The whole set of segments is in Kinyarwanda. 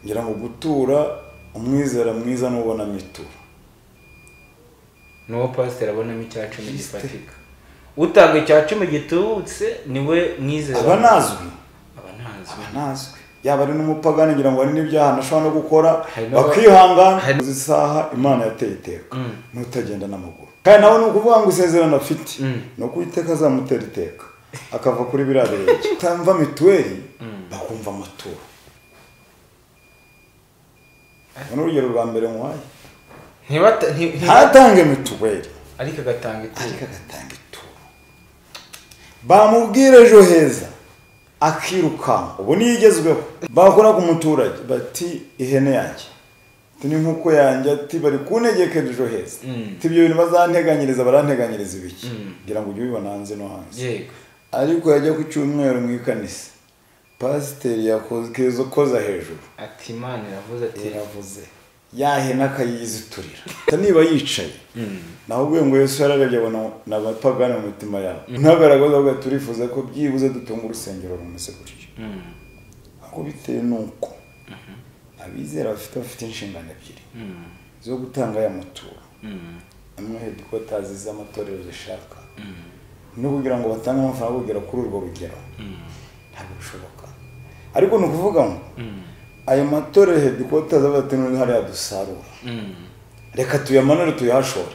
ngira ngo gutura umwizera mwiza n'ubona mitura no pastor abonamo icyacumi gifatika utanga icyacumi gitutse niwe mwizera abanazwi yaba ari n'umupagani ngira ngo ari n'ibyaha nashobora no gukora bakihangana zisaha Imana yateye iteka n'utagenda n'amaguru kandi nawe nukuvuga ngo isezerano afite no kuiteka azamutera iteka akava kuri birarenge tamva mituweli bakumva amaturo n'urugero rwa mbere nkwaye ntatange mituweli ariko agatanga ituro bamubwire ejo heza akiruka ubu niyigezweho bakora ku muturage bati ihene yanjye tuni nkuko yanjye ati bari kuntegeka ejo heza tibyo bintu bazanteganyiriza baranteganyiriza ibiki ngira ngo ujye ubibona hanze no hanze ariko yajya ku cyumweru mu ikanisa pasiteri yakoze koza hejuru ati Imana iravuze yahena akayiziturira niba yicaye naho ubwo ngo Yesu yararebye abona n'abapagani mu mutima yabo ntagaragaza ko turifuza ko byibuze dutunga urusengero rumeze gutyo ako bitewe nuko abizera bafite inshingano ebyiri zo gutanga aya maturo amwe headquarters z'amatorero zishaka no kugira ngo batange amafaranga kugera kuri urwo rugero ntabwo bishoboka ariko no kuvuga ngo ayo matorero headquarters z'abatenuri hariya dusarura reka tuyamanure tuyashore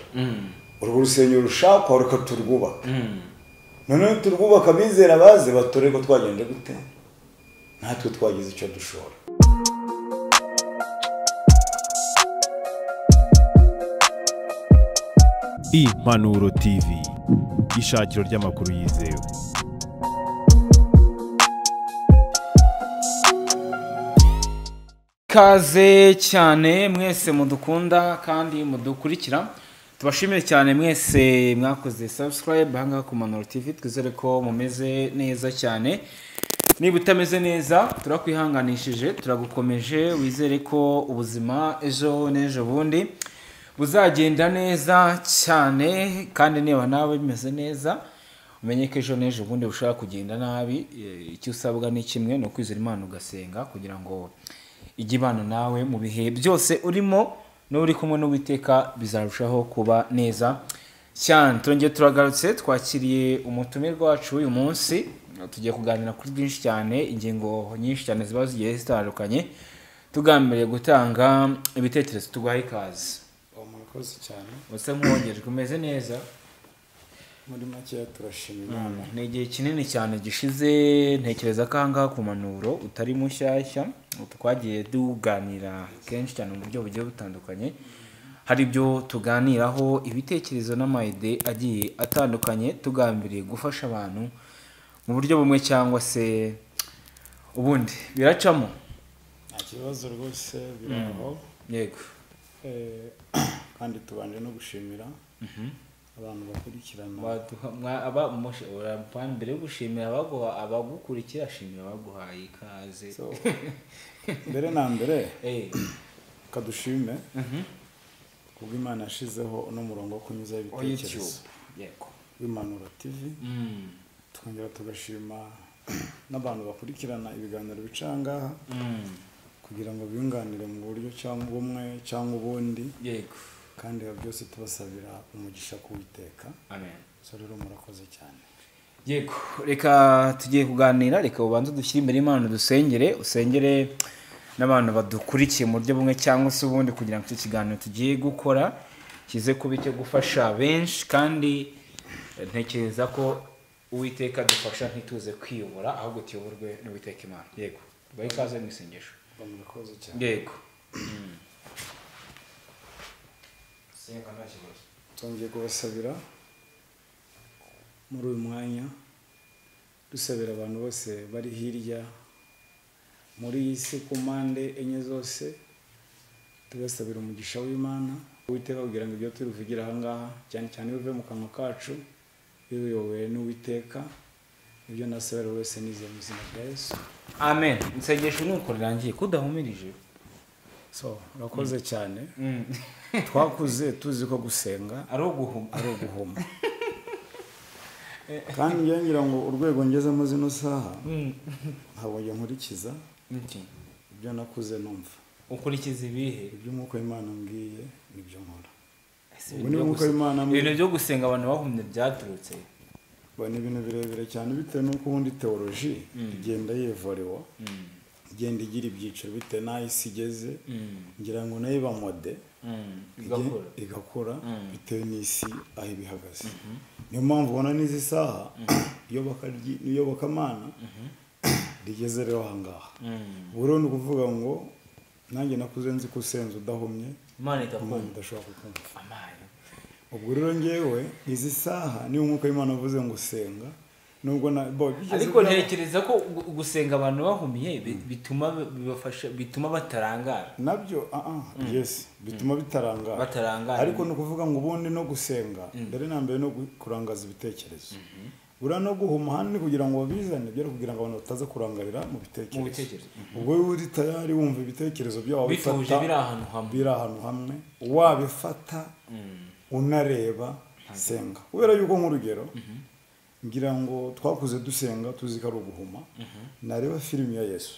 urwo rusengero rushaka reka turwubaka none turwubaka bizera baze batore ko twagenje gute natwe twagize icyo dushora Impanuro TV ishakiro ry'amakuru yizewe. Kaze cyane mwese mudukunda kandi mudukurikira tubashimire cyane mwese mwakoze subscribe hanga ku Impanuro TV twizere ko mumeze neza cyane niba utameze neza turakwihanganishije turagukomeje wizere ko ubuzima ejo n'ejo bundi buzagenda neza cyane kandi niba nawe bimeze neza umenye ko ejo n'ejo bundi bushaka kugenda nabi icyo usabwa ni kimwe no kwizera Imana ugasenga kugira ngo igibana nawe mu bihe byose urimo n'uri kumwe n'Uwiteka bizarushaho kuba neza cyane. Turongeye turagarutse twakiriye umutumirwa wacu uyu munsi tugiye kuganira kuri byinshi cyane ingingo nyinshi cyane ziba zigiye zitandukanye tugambiriye gutanga ibitekerezo tuguhaye ikaze. Murakoze cyane usa nk'uwongerejwe umeze neza muri make turashima Imana ni igihe kinini cyane gishize ntekereza ko ahangaha ku Impanuro utari mushyashya twagiye tuganira kenshi cyane mu buryo bugiye butandukanye hari ibyo tuganiraho ibitekerezo n'amayide agiye atandukanye tugambiriye gufasha abantu mu buryo bumwe cyangwa se ubundi biracamo nta kibazo rwose biraho yego kandi tubanje no gushimira abantu bakurikirana mbere yo gushimira abagukurikira shimira abaguhaye ikaze mbere na mbere kadushime kubwo Imana yashizeho uno murongo wo kunyuzaho ibitekerezo w'Impanuro TV twongera tugashima n'abantu bakurikirana ibiganiro bicangaha kugira ngo biyunganire mu buryo cyangwa ubumwe cyangwa ubundi yego kandi byose tubasabira umugisha kuwiteka amen. So rero murakoze cyane yego reka tugiye kuganira reka ubanze dushyire imbere Imana dusengere usengere n'abantu badukurikiye mu buryo bumwe cyangwa se ubundi kugira ngo iki kiganiro tugiye gukora kize kuba icyo gufasha benshi kandi ntekereza ko Uwiteka dufasha ntituze kwiyobora ahubwo tuyoborwe n'Uwiteka Imana. Yego bayi kaze mu isengesho. Murakoze cyane yego twongeye kubasabira muri uyu mwanya dusabira abantu bose bari hirya muri iyi si ku mpande enye zose tubasabira umugisha w'Imana Uwiteka kugira ngo ibyo turuvugira aha ngaha cyane cyane bive mu kanwa kacu biyobowe n'Uwiteka ibyo nasabira wese nizeye mu izina rya Yesu amen. Insengesho nuko rirangiye kudahumirije so urakoze cyane twakuze tuzi ko gusenga ari uguhuma kandi ngira ngo urwego ngezemo zino saha ntabwo njye nkurikiza ibyo nakuze numva ukurikiza ibihe ibyo umwuka w'Imana mbwiye nibyo nkora ubu ni umwuka w'Imana ibintu byo gusenga abantu bahumye byaturutse ni ibintu birebire cyane bitewe n'uko ubundi teoloji igenda yevorewa igenda igira ibyiciro bitewe n'aho isi igeze ngira ngo nayo iba mode igakora bitewe n'isi aho ibihagaze niyo mpamvu ubona n'izi saha iyobokamana rigeze rero aha ngaha ubu ni ukuvuga ngo nanjye nakuze nzi ko usenze udahumye Imana idashobora kukumva ubwo rero ngewe izi saha niyo umwuka w'Imana avuze ngo usenga nubwo ariko ntekereza ko gusenga abantu bahumye bituma batarangara nabyo yes bituma bitarangara ariko ni ukuvuga ngo ubundi no gusenga mbere na mbere no kurangaza ibitekerezo buriya no guhuma hano kugira ngo babizane byari kugira ngo abantu bataza kurangarira mu bitekerezo ubwo uri tayari wumva ibitekerezo byawe bifata biri ahantu hamwe wabifata unareba senga kubera yuko nk'urugero ngira ngo twakuze dusenga tuzi ko ari uguhuma nareba filimi ya Yesu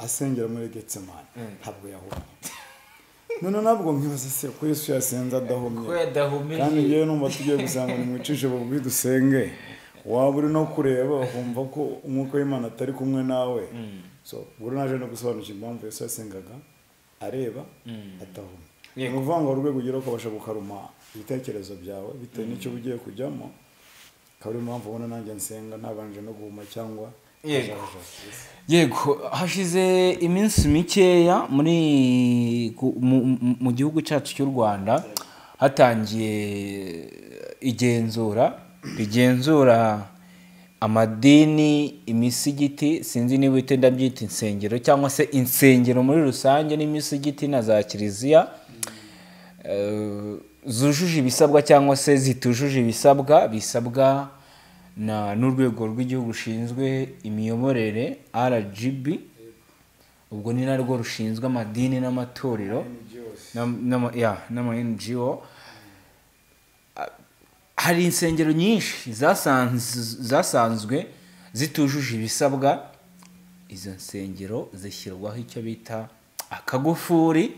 asengera muri Getsemani ntabwo yahumye none nabwo nkibaza se ko Yesu yasenze adahumye kandi ngewe numva tugiye gusanga ni mwicishe bubwi dusenge waba uri no kureba ukumva ko umwuka w'Imana atari kumwe nawe so buri naje no gusobanukira impamvu Yesu yasengaga areba adahumye ni ukuvuga ngo urwego ugera ukabasha gukaruma ibitekerezo byawe bitewe n'icyo ugiye kujyamo akaba ariyo mpamvu ubona nanjye nsenga ntabanje no guhuma cyangwa yego hashize iminsi mikeya mu gihugu cyacu cy'u Rwanda hatangiye rigenzura amadini imisigiti sinzi niba uhita ndabyita insengero cyangwa se insengero muri rusange n'imisigiti na za kiliziya zujuje ibisabwa cyangwa se zitujuje bisabwa n'urwego rw'igihugu rushinzwe imiyoborere RGB ubwo ni narwo rushinzwe amadini n'amatorero n'ama NGO hari insengero nyinshi zasanzwe zitujuje ibisabwa izo nsengero zishyirwaho icyo bita akagufuri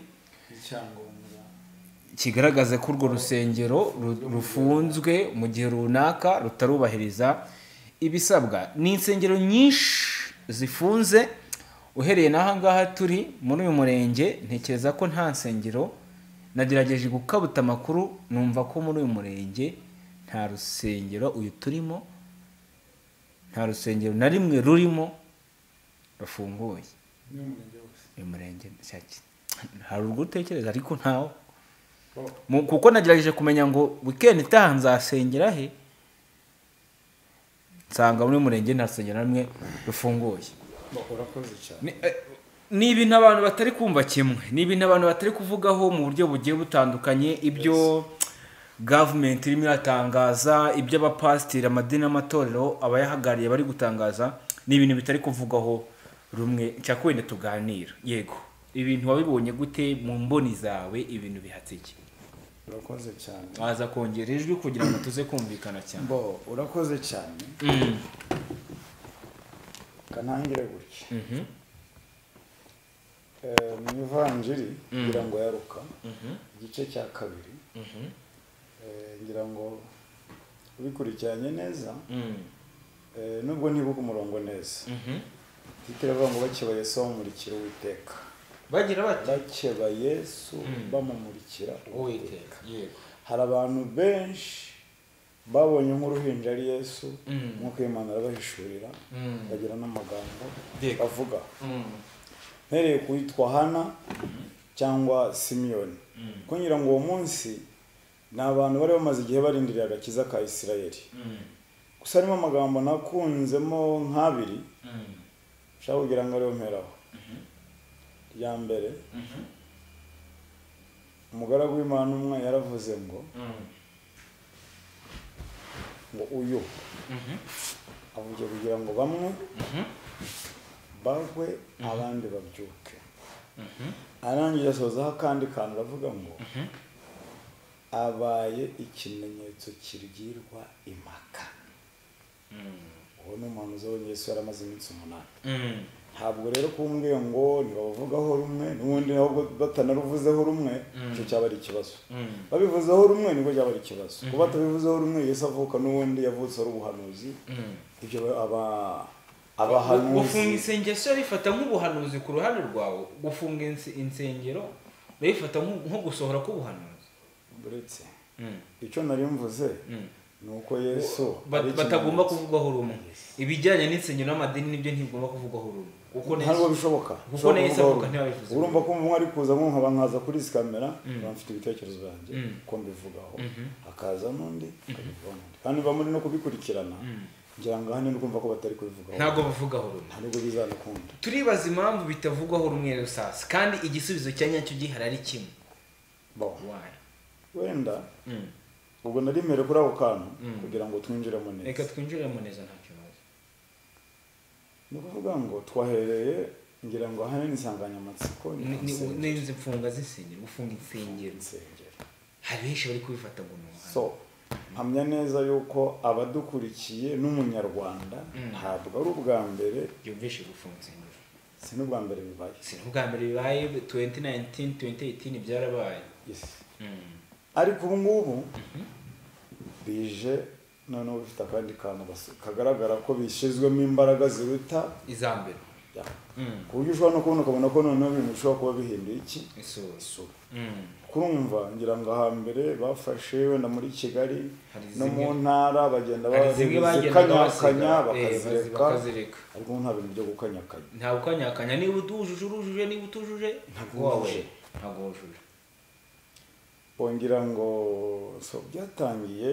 kigaragaza ko urwo rusengero rufunzwe mu gihe runaka rutarubahiriza ibisabwa ni insengero nyinshi zifunze uhereye n'aha ngaha turi muri uyu murenge ntekereza ko nta nsengero nagerageje gukabuta amakuru numva ko muri uyu murenge nta rusengero uyu turimo nta rusengero na rimwe rurimo rufunguye uyu murenge hari urwo utekereza ariko ntawo kuko nagerageje kumenya ngo weekend itaha nzasengera he nsanga muri murenge nta rusengero na rumwe rufunguye urakoze cyane ni ibintu abantu batari kumva kimwe ni ibintu abantu batari kuvugaho mu buryo bugiye butandukanye ibyo government irimo iratangaza ibyo abapasiteri amadini n'amatorero abayahagariye bari gutangaza ni ibintu bitari kuvugaho rumwe cyakwenda tuganira yego ibintu wabibonye gute mu mboni zawe ibintu bihatse iki urakoze cyane waza kongera ijwi kugira ngo tuze kumvikana cyane urakoze cyane kanangire gutya mu ivanjiri ngira ngo yaruka igice cya kabiri ngira ngo ubikurikiranye neza nubwo ntibuka umurongo neza titira bavuga ngo bakeba Yesu bamumurikira Uwiteka bagira bati bakeba Yesu bamumurikira Uwiteka hari abantu benshi babonye nk'uruhinja ari Yesu nk'uko Imana arabahishurira bagira n'amagambo bavuga mpereye kuwitwa Hana cyangwa Simiyoni ko ngira ngo uwo munsi ni abantu bari bamaze igihe barindiriye agakiza ka Isirayeli gusa harimo amagambo nakunzemo nk'abiri ushaka kugira ngo ariyo mperaho ya mbere umugaragu w'Imana umwe yaravuze ngo uyu avuye kugira ngo bamwe bagwe abandi babyuke arangiye asozaho akandi kantu aravuga ngo abaye ikimenyetso kirgirwa impaka uwo ni umuhanuzi wa Yesu yaramaze iminsi 8 ntabwo rero kumbwiye ngo ntibavugaho rumwe n'ubundi nabo batanaruvuzeho rumwe icyo cyaba ari ikibazo babivuzeho rumwe nibwo cyaba ari ikibazo kuba batabivuzeho rumwe Yesu avuka n'ubundi yavutse ari ubuhanuzi ibyo abahanuzi gufunga insengero bifata nk'ubuhanuzi ku ruhande rwawe gufunga insengero bifata nko gusohora k'ubuhanuzi buretse icyo nari mvuze nuko Yesu batagomba kuvugwaho rumwe ibijyanye n'insengero n'amadini nibyo ntibigomba kuvugwaho rumwe kuko ntabwo bishoboka kuko neza avuga ntibabivuze urumva ko umwe ari kuza nk'aba nkaza kuri izi kamera bamfite ibitekerezo byanjye ko mbivugaho akaza n'undi akabivugaho n'undi kandi bamuri no kubikurikirana ngira ngo hano ndumva ko batari kubivugaho ntabwo bavugaho rumwe ntabwo bizanakunda turibaza impamvu bitavugwaho rumwe rusasi kandi igisubizo cya nyacyo gihari ari kimwe wenda ubwo nari mere kuri ako kantu kugira ngo twinjiremo neza reka twinjiremo neza nta kibazo ni ukuvuga ngo twahereye ngira ngo ahanini insanganyamatsiko n'izi mfunga z'insengero gufunga insengero hari benshi bari kubifata ngo so mpamya neza yuko abadukurikiye n'umunyarwanda ntabwo ari ubwa mbere yumvishe gufunga insengero si n'ubwa mbere bibaye 2019 2018 byarabaye ariko ubu ngubu bije noneho bifite akandi kantu kagaragara ko bishyizwemo imbaraga ziruta izambere ku buryo ushobora no kubona ukabona ko noneho ibintu bishobora kuba bihinduye iki isura kurumva ngira ngo ahambere bafashe wenda muri Kigali no mu ntara bagenda bazikanyakanya bakazireka ariko nta bintu byo gukanyakanya nta gukanyakanya niba utujuje urujuje niba utujuje ntabwo wujuje bongera ngo so byatangiye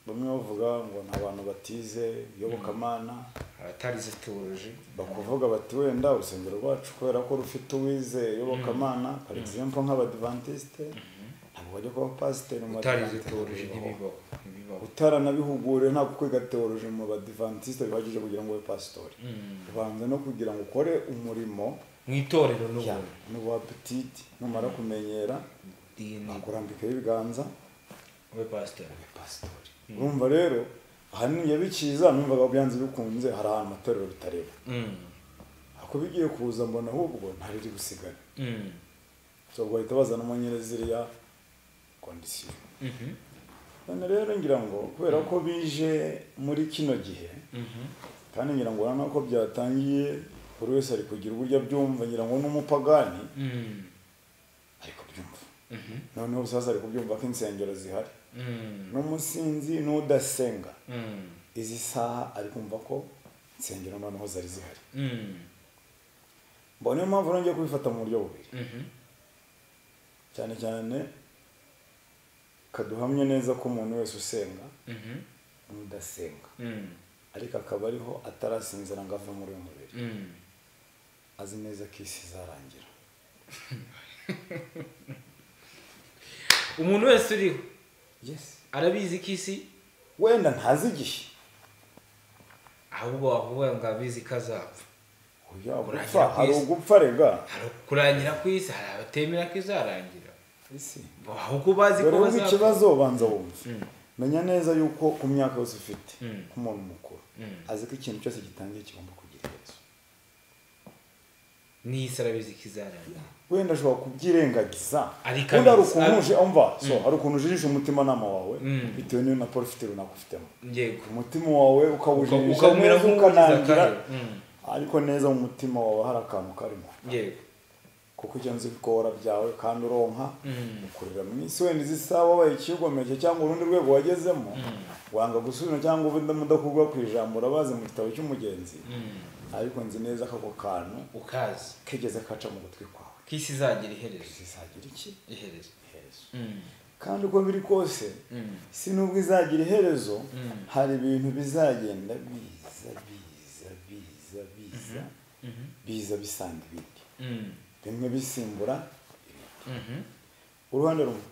bamwe bavuga ngo nta bantu batize iyobokamana abatarize teoloji bakuvuga bati wenda urusengero rwacu kubera ko rufite uwize iyobokamana par exemple nk'abadventiste ntabwo bajya kuba pasiteri mu batarize teoloji ntibibaho utaranabihuguriwe ntabwo kwiga teoloji mu badventiste bihagije kugira ngo ube pasitori ubanza no kugira ngo ukore umurimo mu itorero n'ubu apetite numara kumenyera bakurambikaho ibiganza ube pasitori urumva rero ahanini yabikiza numvaga byanze bikunze hari ahantu amatorero bitareba ako bigiye kuza mbona ahubwo ntariri gusigara so bahita bazanamo nyine ziriya kondisiyo none rero ngira ngo kubera ko bije muri kino gihe kandi ngira ngo urabona ko byatangiye buri wese ari kugira uburyo abyumva ngira ngo n'umupagani ari kubyumva noneho sasa ari kubyumva ko insengero zihari n'umusinzi n'udasenga izi saha ari kumva ko insengero noneho zari zihari mbona niyo mpamvu nongeye kubifata mu buryo bubiri cyane cyane kaduhamye neza ko umuntu wese usenga n'udasenga ariko akaba ariho atarasinzira ngo ave muri uyu mubiri azi neza ko isi izarangira umuntu wese uriho arabizi ko isi wenda ntazi igihe ahubwo wavuga ngo abizi ko azapfa hari ugupfa rega hari kurangira ku isi hari abatemera ko izarangira isi ahubwo bazi ko bazapfa ikibazo banza wumva menya neza yuko ku myaka yose ufite nk'umuntu mukuru azi ko ikintu cyose gitangiye kigomba kugira iherezo n'isi arabizi ko izarangira wenda ashobora kubyirengagiza wenda hari ukuntu uje hari ukuntu ujijisha umutimanama wawe bitewe n'iyo na porofite runaka ufitemo umutima wawe ukawujijisha neza ukanangira ariko neza mu mutima wawe hari akantu karimo kuko icyo nzi bikora byawe kandi uronka ukurira mu isi wenda izi sawa wabaye ikigomeke cyangwa urundi rwego wagezemo wanga gusubira cyangwa ubundi mudakugwa ku ijambo urabazi mu gitabo cy'umugenzi ariko nzi neza ko ako kantu ukazi kigeze kaca mu gutwi kwawe kisi izagira iherezo izagira iki iherezo kandi uko biri kose si nubwo izagira iherezo hari ibintu bizagenda biza bisanga ibindi bimwe bisimbura uruhande rumwe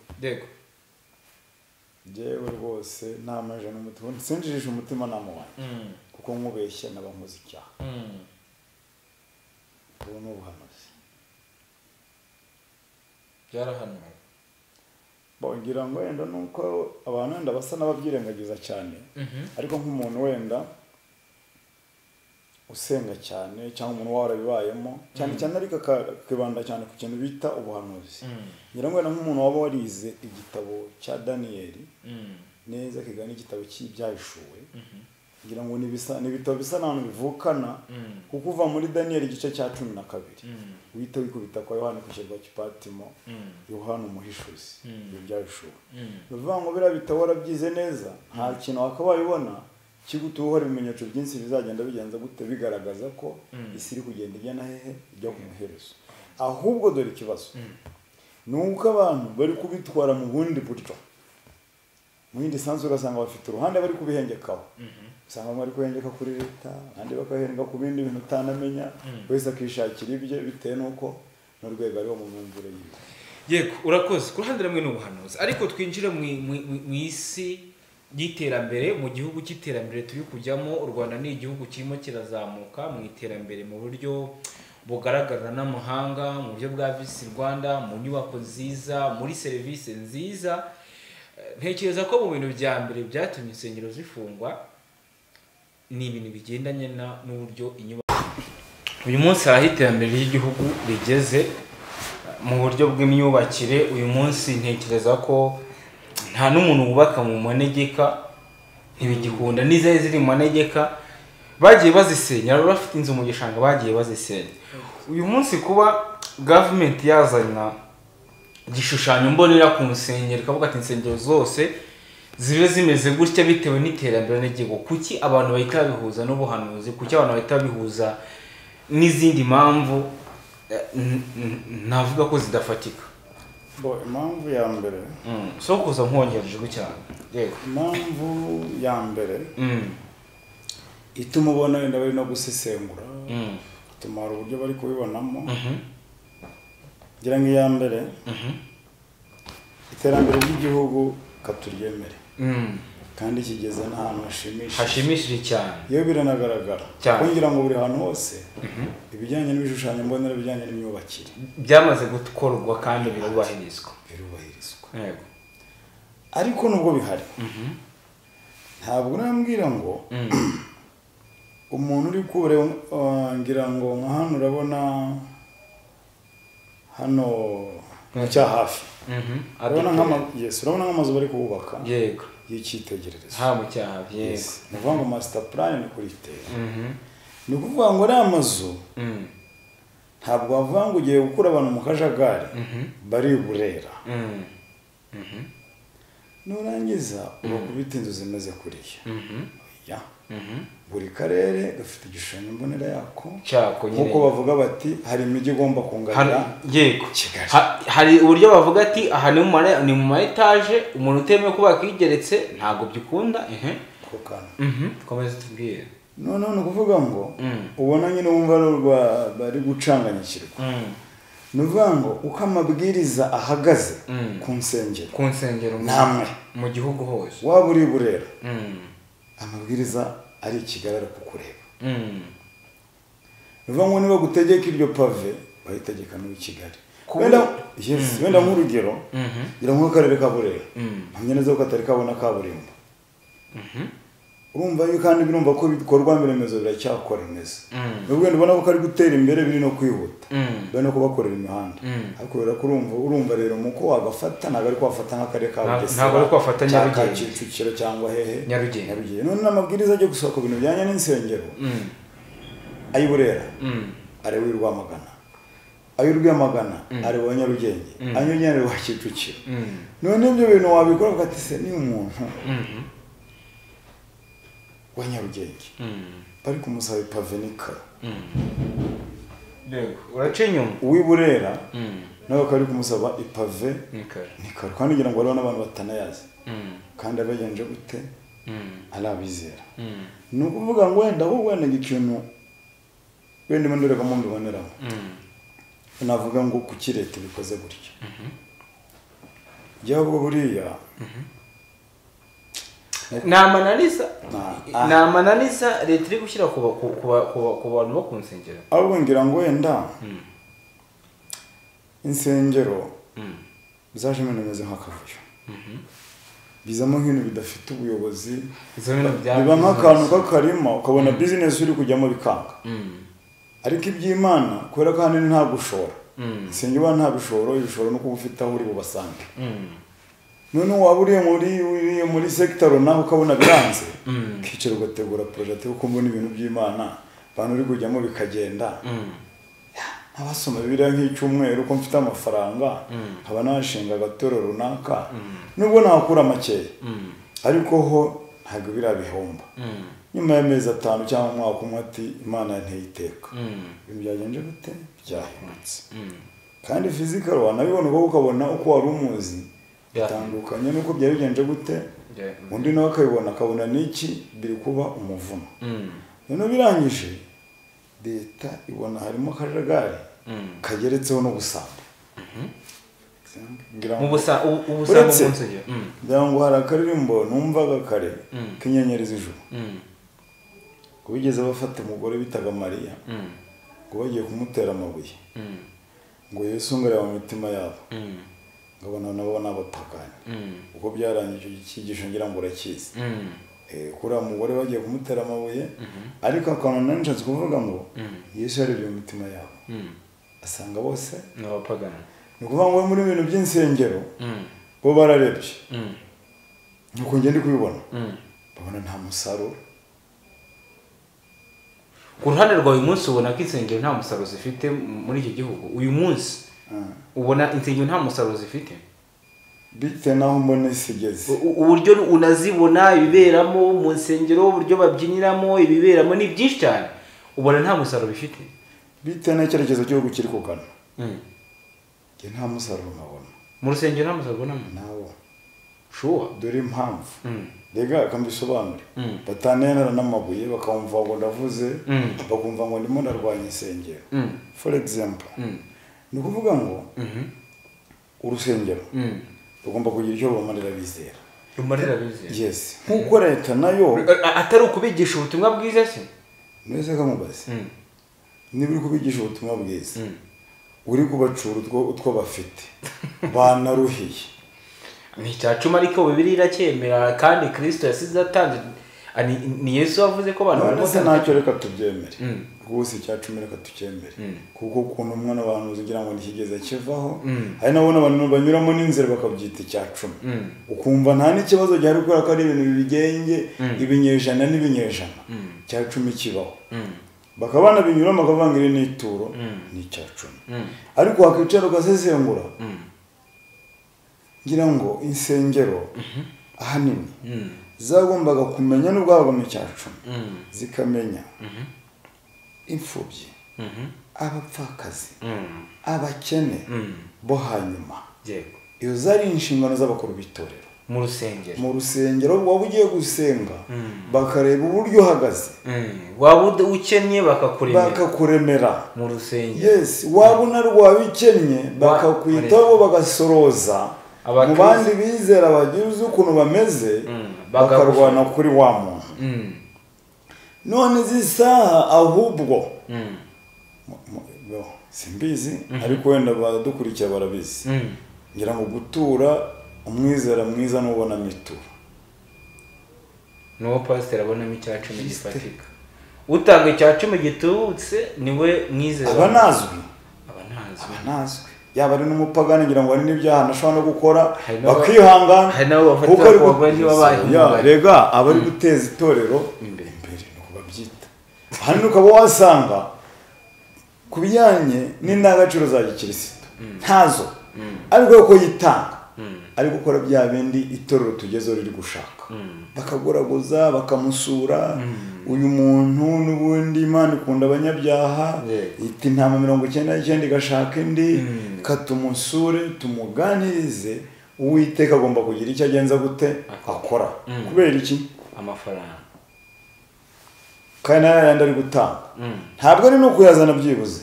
njyewe rwose namaje n'umutima sinjijisha umutima nama wanjye kuko nkubeshya n'abankoze icyaha ubu ni ubuhanuzi byarahanuwe ngira ngo wenda nuko abantu wenda basa n'ababyirengagiza cyane ariko nk'umuntu wenda usenga cyane cyangwa umuntu warabibayemo cyane cyane ariko akibanda cyane ku kintu bita ubuhanuzi ngira ngo nk'umuntu waba warize igitabo cya Daniyeli neza kigana igitabo cy'ibyahishuwe ngira ngo n'ibitabo bisa naho bivukana kuko uva muri Daniyeli igice cya 12 uhita wikubita kwa Yohana ku kirwa cy'Ipatimo Yohana umuhishuzi ibyahishuwe bivuga ngo bira bitabo warabyize neza nta kintu wakabayibona kigutuho ibimenyetso byinshi bizagenda bigenza gute bigaragaza ko isi iri kugenda ijya na hehe ijya ku muherezo ahubwo dore ikibazo nuko abantu bari kubitwara mu bundi buryo mu yindi sanzu ugasanga bafite uruhande bari kubihengekaho usanga bari kuhengeka kuri leta andi bakahenga ku bindi bintu utanamenya wese akishakira ibye bitewe nuko n'urwego ariho mu mwumvire yiwe yego urakoze ku ruhande rumwe n'ubuhanuzi ariko twinjire mu isi y'iterambere mu gihugu cy'iterambere turi kujyamo u Rwanda ni igihugu kirimo kirazamuka mu iterambere mu buryo bugaragara n'amahanga mu buryo bwa Visit Rwanda mu nyubako nziza muri serivisi nziza ntekereza ko mu bintu bya mbere byatumye insengero zifungwa ni ibintu bigendanye n'uburyo inyubako uyu munsi hari iterambere ry'igihugu rigeze mu buryo bw'imyubakire uyu munsi ntekereza ko nta n'umuntu wubaka mu manegeka ntibigikunda n'izari ziri mu manegeka bagiye bazisenya bafite inzu mu gishanga bagiye bazisenya uyu munsi kuba government yazana igishushanyo mbonera ku nsengero kavuga ati insengero zose zibe zimeze gutya bitewe n'iterambere n'igihugu kuki abantu bahita bihuza n'ubuhanuzi kuki abantu bahita bihuza n'izindi mpamvu navuga ko zidafatika impamvu ya mbere so kuza nkongerejwe cyane yego impamvu ya mbere ituma ubona wenda bari no gusesengura ituma hari uburyo bari kubibonamo ngira ngo iya mbere iterambere ry'igihugu katuryemere kandi kigeze n'ahantu hashimishije cyane iyo biranagaragara kugira ngo buri hantu hose ibijyanye n'ibishushanyo mbonera bijyanye n'imyubakire byamaze gukorwa kandi birubahirizwa yego ariko nubwo bihari ntabwo nambwira ngo umuntu uri kure ngira ngo nka hano urabona hano cya hafi urabona nk'amazu bari kubaka yego y'icyitegererezo ha mu cyaha yego nuvuga ngo master plan ni kuri tera ni ukuvuga ngo ari amazu ntabwo bavuga ngo ugiye gukura abantu mu kajagari bari burera nurangiza urakubita inzu zimeze kuriya ya buri karere gafite igishushanyo mbonera yako nkuko bavuga bati hari imijyi igomba kunganira yego hari uburyo bavuga ati aha ni mu ma etage umuntu utemewe kuba kigeretse ntago byukunda komeza tubwire none ni ukuvuga ngo ubona nyine wumva bari gucanganyikirwa nuvuga ngo uko amabwiriza ahagaze ku nsengero namwe mu gihugu hose waba uri burera amabwiriza ari ikigarara kukureba nuvuga ngo niba gutegeka iryo pave bayitegeka n'uwi Kigali wenda nk'urugero ngira nk'akarere ka Burera hamwe neza ko katari kabona kaburimbo urumva yuko kandi birumva ko bikorwa remezo biracyakora neza nubwo ndibona ko kari gutera imbere biri no kwihuta bari no kubakorera imihanda akorera urumva rero muko wagafata ntago ari kwafata nk'akarere ka Bugesera ntago ari kwafata Kicukiro cyangwa hehe Nyarugenge none n'amabwiriza ajye gusohoka ibintu bijyanye n'insengero ayi Burera ari wirwamagana ayo Rwamagana ari wa Nyarugenge anyonyere wa Kicukiro none ibyo bintu wabikora ugati se ni umuntu wa Nyarugenge bari kumusaba ipave n'ikaro yego uracenyuma uwiburera nawe kari kumusaba ipave n'ikaro kandi ngira ngo bariho n'abantu batanayazi kandi abagenje gute arabizera ni ukuvuga ngo wenda wowe wenda ikintu wenda mandureka mu mbiboneraho navuga ngo kuki leta bikoze gutya jyaho buriya namananiza leta iri gushyira ku bantu bo ku nsengero ahubwo ngira ngo wenda insengero zaje imeze nk'akavuyo bizamo nk'ibintu bidafite ubuyobozi Izo bintu bya biba nk'akantu k'akarima ukabona business uri kujyamo bikanga ariko iby'Imana kubera ko hano nta gushora sinjye nta bishoro ibishoro no kuba ufite aho uri bubasange none waba uriye muri sector runaka ukabona biranze kicira ugategura project yo kumbona ibintu by'Imana abantu uri kujyamo bikagenda abasoma Bibiliya nk'icyumweru ko mfite amafaranga nkaba nashinga agatoro runaka nubwo nakura makeya ariko ho ntabwo birabihomba nyuma y'amezi 5 cyangwa umwaka umwe ati Imana yanteye iteka ibintu byagenje gute byahindutse kandi physical wanabibona uko ukabona uko wari umuzi bitandukanye nuko byari bigenje gute undi nawe akabibona akabona niki biri kuba umuvumo none birangije leta ibona harimo akajagari kageretseho no gusamba mu busamba umunsi je ngo hari akaririmbo numvaga kare k'inyenyeri z'ijuru kubigeze bafata umugore bitaga Mariya ngo bagiye kumutera amabuye ngo Yesu ngare mu mitima yabo ngabona nabo n'abapagani uko byarangije ikigisho ngira ngo urakizi kuri umugore bagiye kumutera amabuye ariko akanona nshatse kuvuga ngo Yesu yarebye mu mitima yabo asanga bose n'abapagani nukuvuga ngo muri ibintu by'insengero bo bararebye nuko ngende kubibona babona nta musaruro ku ruhande rwawe uyu munsi ubona ko insengero nta musaruro zifite muri iki gihugu uyu munsi ubona insengero nta musaruro zifite bite naho mbone sigeze uburyo unazibona ibiberamo mu nsengero uburyo babyiniramo ibiberamo ni byinshi cyane ubona nta musaruro bifite bite n'icyerekezo cyo gukiri kugana nge nta musaruro nabona mu rusengero nta musaruro ubonamo nawo shuwa dore impamvu rega kambisobanure batanenera n'amabuye bakamva ngo ndavuze bakumva ngo ndimo ndarwanya insengero for example ni kuvuga ngo urusengero rugomba kugira icyo rumarira bizera yes nkuko leta nayo atari ukubigisha ubutumwa bwiza se nese kamubaze niba uri kubigisha ubutumwa bwiza uri kubacura utwo bafite banaruhiye ni cyacuma ariko Bibiliya iracyemera kandi Kristo yasize atanze ni Yesu wavuze ko abantu bose ntacyo reka tubyemere rwose cyacuma reka tucyemere kuko ukuntu umwana abantu uzigira ngo nikigeze kivaho hari nabona abantu banyuramo n'inzira bakabyita icyacuma ukumva nta n'ikibazo gihari kubera ko ari ibintu bibigenge ibinyejana n'ibinyejana cyacuma kibaho bakabana binyuramo bakavangire n'ituro ni cyacuma ariko wakicara ugasesengura ngira ngo insengero ahanini zagombaga kumenya n'ubwabo mu cyacuma zikamenya imfubyi abapfakazi abakene bo hanyuma iyo zari inshingano z'abakuru b'itorero mu rusengero waba ugiye gusenga bakareba uburyo uhagaze waba ukennye bakakuremera mu rusengero yes waba unarwaye ukennye bakakwitaho bagasoroza mu bandi bizera bagiye uzi ukuntu bameze bakarwana kuri wa muntu none zisaha ahubwo simbizi ariko wenda badukurikira barabizi ngira ngo gutura umwizera mwiza n'ubona mituro n'uwo pasiteri abonamo icyacumi gifatika utanga icyacumi gitubutse niwe mwizera abanazwi yaba ari n'umupagani ngira ngo hari n'ibyaha nashobora no gukora bakihangana hari nabo bafatira ko bari babaye rega abari guteza itorero imbere nuko babyita hano ukaba wasanga kubijyanye n'indangagaciro za gikristo ntazo ariko ko yitanga ari gukora bya bindi itorero tugezeho riri gushaka bakagoragoza bakamusura uyu muntu n'ubundi Imana ikunda abanyabyaha iti ntama 99 igashaka indi katumusure tumuganirize Uwiteka agomba kugira icyo agenza gute akora kubera iki amafaranga kandi yandi ari gutanga ntabwo ari no kuyazana byibuze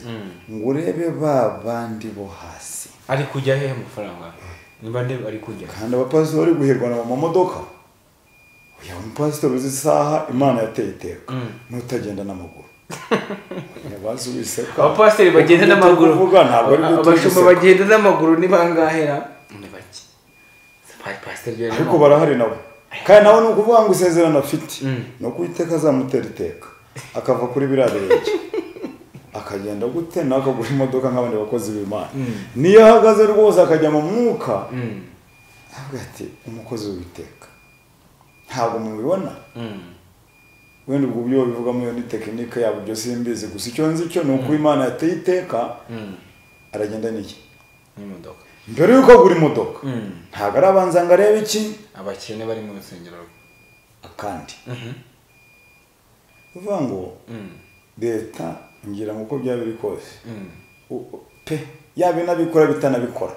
ngo urebe babandi bo hasi ari kujya he amafaranga niba ndebe ari kujya kandi abapasiteri bari guhirwana mu modoka uyu mupasiteri uzi isaha Imana yateye iteka n'utagenda n'amaguru abapasiteri bagenda n'amaguru abashumba bagenda n'amaguru ni bangahera ni bake pasiteri ariko barahari nabo kandi nawe ni ukuvuga ngo isezerano afite ni uko Uwiteka azamutera iteka akava kuri biriya birenge akagenda gute nawe akagura imodoka nk'abandi bakozi b'Imana niyo ahagaze rwose akajya mu mwuka avuga ati umukozi w'Uwiteka ntabwo mubibona wenda ubwo buryo bivugamo iyo ni tekinike yabo byo simbizi gusa icyo nzi cyo ni uko Imana yateye iteka aragenda n'iki n'imodoka mbere yuko agura imodoka ntabwo arabanza ngo arebe iki abakene bari mu rusengero akandi uvuga ngo leta ngira ngo uko byaba biri kose pe yaba inabikora bitanabikora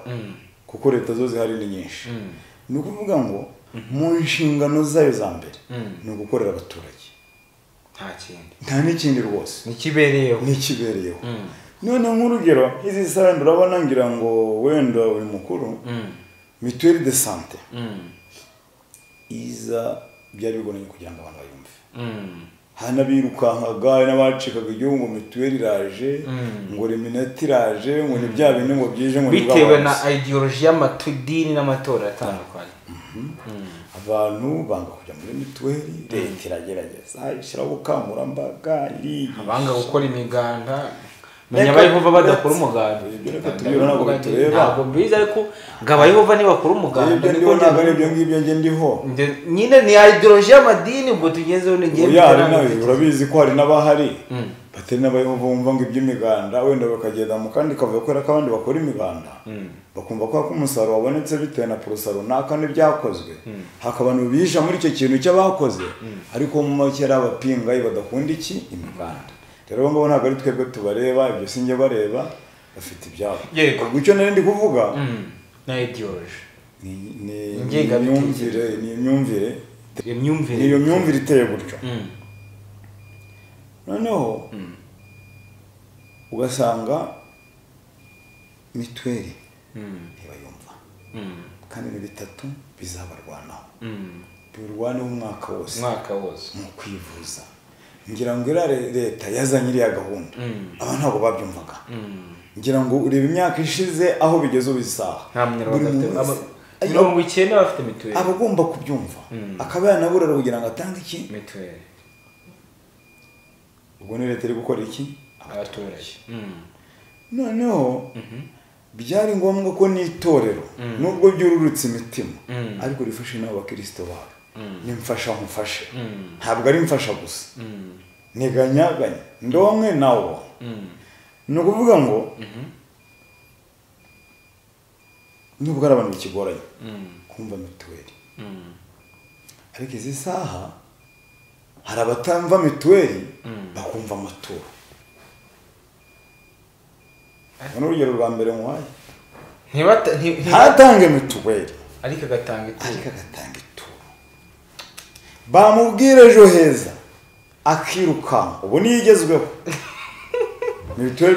kuko leta zo zihari ni nyinshi ni ukuvuga ngo mu nshingano zayo za mbere ni ugukorera abaturage nta n'ikindi rwose n'ikibereyeho none nk'urugero izi sande urabona ngira ngo wenda uri mukuru mituweli de sante iza byari bigoranye kugira ngo abantu bayumve hanabirukankaga n'abacikaga igihugu ngo mituweli iraje ngo reminati iraje ngo ni bya bintu ngo byije ngo bitewe na ideology y'amatudini n'amatora atandukanye abantu banga kujya muri mituweli leta iragerageza ishyiraho ubukangurambaga abanga gukora imiganda menya abayehova badakora umuganda ntabwo mbizi ariko ngo abayehova ntibakora umuganda ibyo ngibyo nge ndiho nyine ni ideology y'amadini ubwo tugezeho n'igihe urabizi ko hari n'abahari batari n'abayehova bumva ngo iby'imiganda wenda bakagenda mu kandi kavuye kubera ko abandi bakora imiganda bakumva ko umusaruro wabonetse bitewe na porosa runaka n'ibyakozwe hakaba abantu bisha muri icyo kintu cy'abakoze ariko mu make ari abapingayi badakunda iki imiganda rero ngo ntabwo ari twebwe tubareba ibyo sinjye bareba bafite ibyabo ubwo icyo nari ndi kuvuga na ideology niyo myumvire iteye gutyo noneho ugasanga mituweli ntibayumva kandi ni bitatu bizabarwanaho birwaneho umwaka wose mu kwivuza ngira ngo leta yazanye iriya gahunda aba ntabwo babyumvaga ngira ngo ureba imyaka ishize aho bigeze ubu isaha mirongo icyenda bafite mituweli aba agomba kubyumva akaba yanaburara kugira ngo atange iki mituweli ubwo ni leta iri gukora iki abaturage noneho byari ngombwa ko n'itorero nubwo byururutse imitima ariko rifashe n'abo bakirisito bawe nimfasha nkufashe ntabwo ari mfasha gusa niganyaganya ndonke nawo ni ukuvuga ngo nubwo ari abantu bikigoranye kumva mituweli ariko izi saha hari abatamva mituweli bakumva amaturo n'urugero rwa mbere nkwaye ntatange mituweli ariko agatanga ituro bamubwira ejo heza akirukanka ubu niyo igezweho mituweli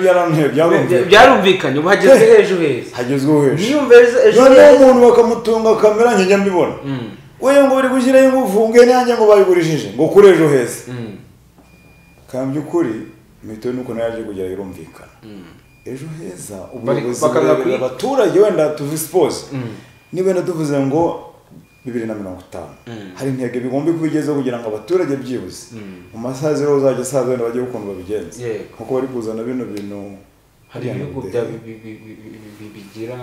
byarumvikanye ubu hagezweho ejo heza noneho umuntu bakamutunga kamera njya mbibona we ngo bari gushyiraho ingufu ngo nanjye ngo bayigurishije ngo kuri ejo heza kandi by'ukuri mituweli nuko nayo yaje kugera irumvikana ejo heza ubuyobozi burebera abaturage wenda tuvisipoze niba wenda tuvuze ngo 2050 hari intego bigomba kubigezaho kugira ngo abaturage byibuze mu masaha zero uzajya saza wenda bajye gukunda babigenza nkuko bari kuzana bino bintu hari ibihugu bigira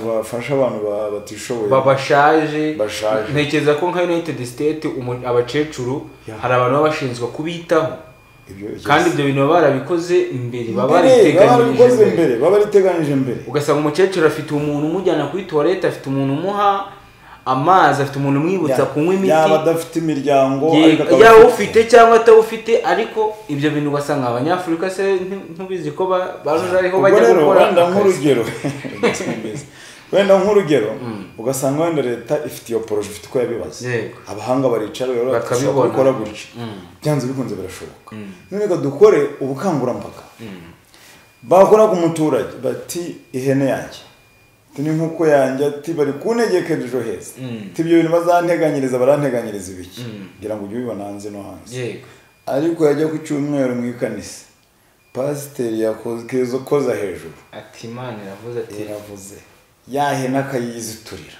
bafasha abantu batishoboye babashaje ntekereza ko nka United States abacecuru hari abantu baba bashinzwe kubitaho kandi ibyo bintu barabikoze imbere baba bariteganyije mbere ugasanga umukecuru afite umuntu umujyana kuri toilette afite umuntu umuha amazi afite umuntu umwibutsa kunywa imiti yaba adafite imiryango yaba ufite cyangwa atawufite ariko ibyo bintu ugasanga abanyafurika se ntubizi ko baje ariho bajya gukora wenda nk'urugero ugasanga wenda leta ifite iyo poroje ifite uko yabibaza abahanga baricara rero bakabikora gutya byanze bikunze birashoboka none dukore ubukangurambaga bakora ku muturage bati ihene yanjye ni nkuko yanjye ati bari kuntegeka ejo heza ibyo bintu bazanteganyiriza baranteganyiriza ibiki ngira ngo ujye ubibona hanze no hanze ariko yajya ku cyumweru mu ikanisa pasiteri yakoze koza hejuru ati Imana iravuze yahena akayiziturira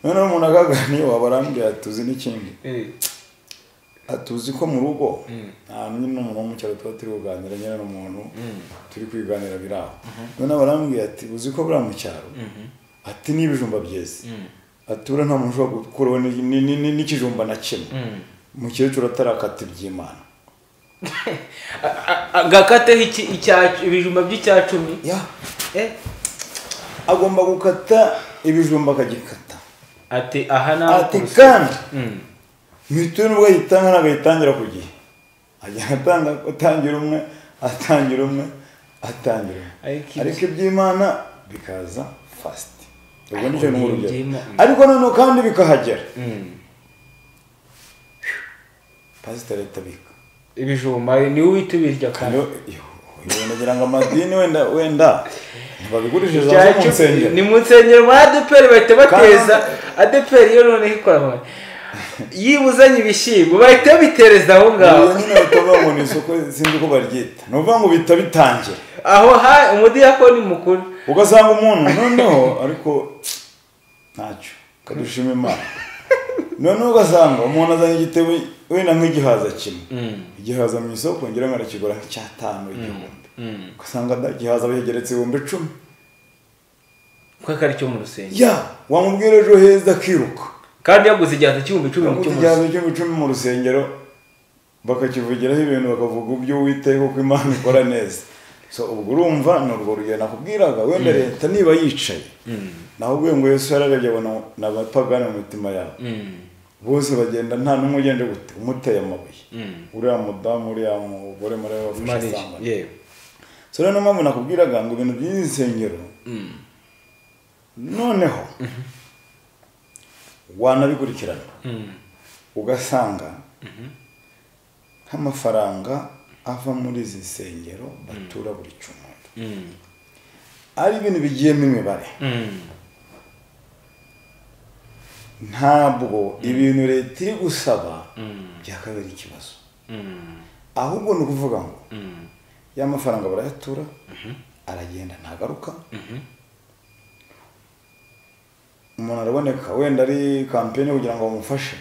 noneho umuntu akaganiye wabarambye atuzi n'ikindi atuzi ko mu rugo nta n'umuntu wo mu cyaro tuba turi kuganira nyine n'umuntu turi kwiganira biraho noneho barambwiye ati uzi ko buriya mu cyaro ati n'ibijumba byeze atura nta muntu ushobora gukuraho n'ikijumba na kimwe umukecuru atarakata iby'Imana gakateho ibijumba by'icyacumi agomba gukata ibijumba akagikata ati aha naho ati kandi mituwe nubwo ayitanga ntabwo ayitangira ku gihe agenda atangira umwe ariko iby'Imana bikaza fasiti ubwo nicyo ni urugero ariko noneho kandi bikahagera pasiteri atabika ibijumba niwe uhita ubirya kandi nagira ngo amadini wenda ntibabigurishije zo mu nsengero ni mu nsengero muri ADEPR bahita bateza ADEPR iyo noneho ikora yibuzanye ibishyimbo bahita bitereza aho ngaho nyine batavuga ngo ni isoko sinzi uko baryita ni ukuvuga ngo bihita bitangira aho umudiyakoni mukuru ugasanga umuntu noneho ariko ntacyo kadushima Imana noneho ugasanga umuntu azanye igitebo wenda nk'igihaza kimwe igihaza mu isoko ngira ngo arakigura nk'icyatanu igihumbi ugasanga igihaza bahegeretse 10,000 kuko ari cyo mu rusengero wamubwira ejo heza akiruka kandi yaguze igihaza cy'ibihumbi 10,000 mu rusengero bakakivugiraho ibintu bakavuga ibyo Uwiteka ko Imana ikora neza so ubwo urumva ni urwo rugero nakubwiraga wenda leta niba yicaye naho ubwo ngo Yesu yararebye abona n'abapagani mu mitima yabo bose bagenda nta n'umwe ugende gute umuteye amabuye uriya mudamu uriya mugore muri bafashe samba so rero mpamvu nakubwiraga ngo ibintu by'izi nsengero noneho wanabikurikirana ugasanga nk'amafaranga ava muri izi nsengero batura buri cyumweru ari ibintu bigiyemo imibare ntabwo ibintu leta iri gusaba byakabera ikibazo ahubwo ni ukuvuga ngo ya mafaranga barayatura aragenda ntagaruka umuntu araboneka wenda ari kampeni kugira ngo bamufashe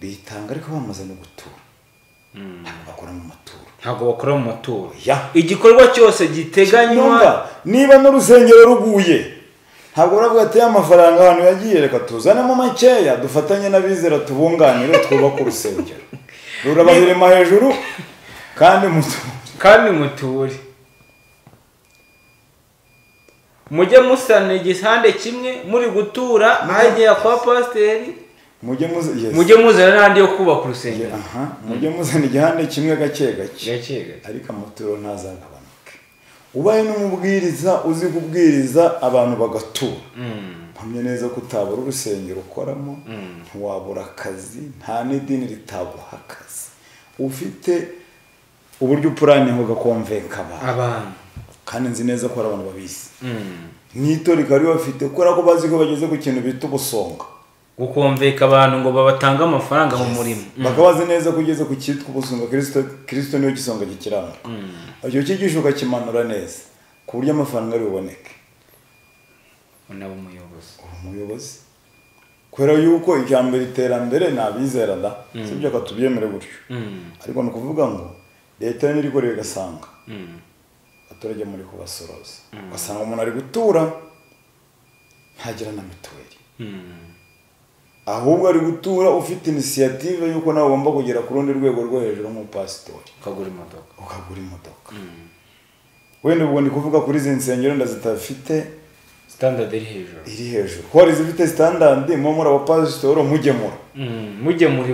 bitanga ariko bamaze no gutura ntabwo bakora mu maturo igikorwa cyose giteganywa niba n'urusengero ruguye ntabwo baravuga ati amafaranga ahantu yagiye reka tuzanemo makeya dufatanye n'abizera tubunganire twubaka urusengero rurabazirema hejuru kandi muture mujye musana igihande kimwe muri gutura hajya kwa pasiteri mujye muzana n'andi yo kubaka urusengero mujye muzana igihande kimwe gake ariko amaturo ntazagabanuke ubaye n'umubwiriza uzi kubwiriza abantu bagatura mpamye neza ko utabura urusengero ukoramo ntiwabura akazi nta n'idini ritaguha akazi ufite uburyo upuraniye ugakonvenka abantu kandi nzi neza ko ari abantu babizi n'itorika rero bafite kubera ko bazi ko bageze ku kintu bita ubusonga gukonveka abantu ngo babatange amafaranga mu murimo bakabazi neza ko ugeze ku cyitwa ubusonga Kristo niyo gisonga gikiranga icyo cyigisho ukakimanura neza ku buryo amafaranga ari buboneke unaba umuyobozi kubera yuko ijyambere iterambere nabizera da sibyo akatubyemere gutyo ariko ni ukuvuga ngo leta niyo irikorera igasanga abaturage muri kubasoroza ugasanga umuntu ari gutura ntagira na mituweli ahubwo ari gutura ufite inisiyative yuko nawe ugomba kugera ku rundi rwego rwo hejuru nk'umupasitori ukagura imodoka wenda ubwo ndi kuvuga kuri izi nsengero ndazitafite standard iri hejuru ko hari izifite standard mo muri abapasitori mugemura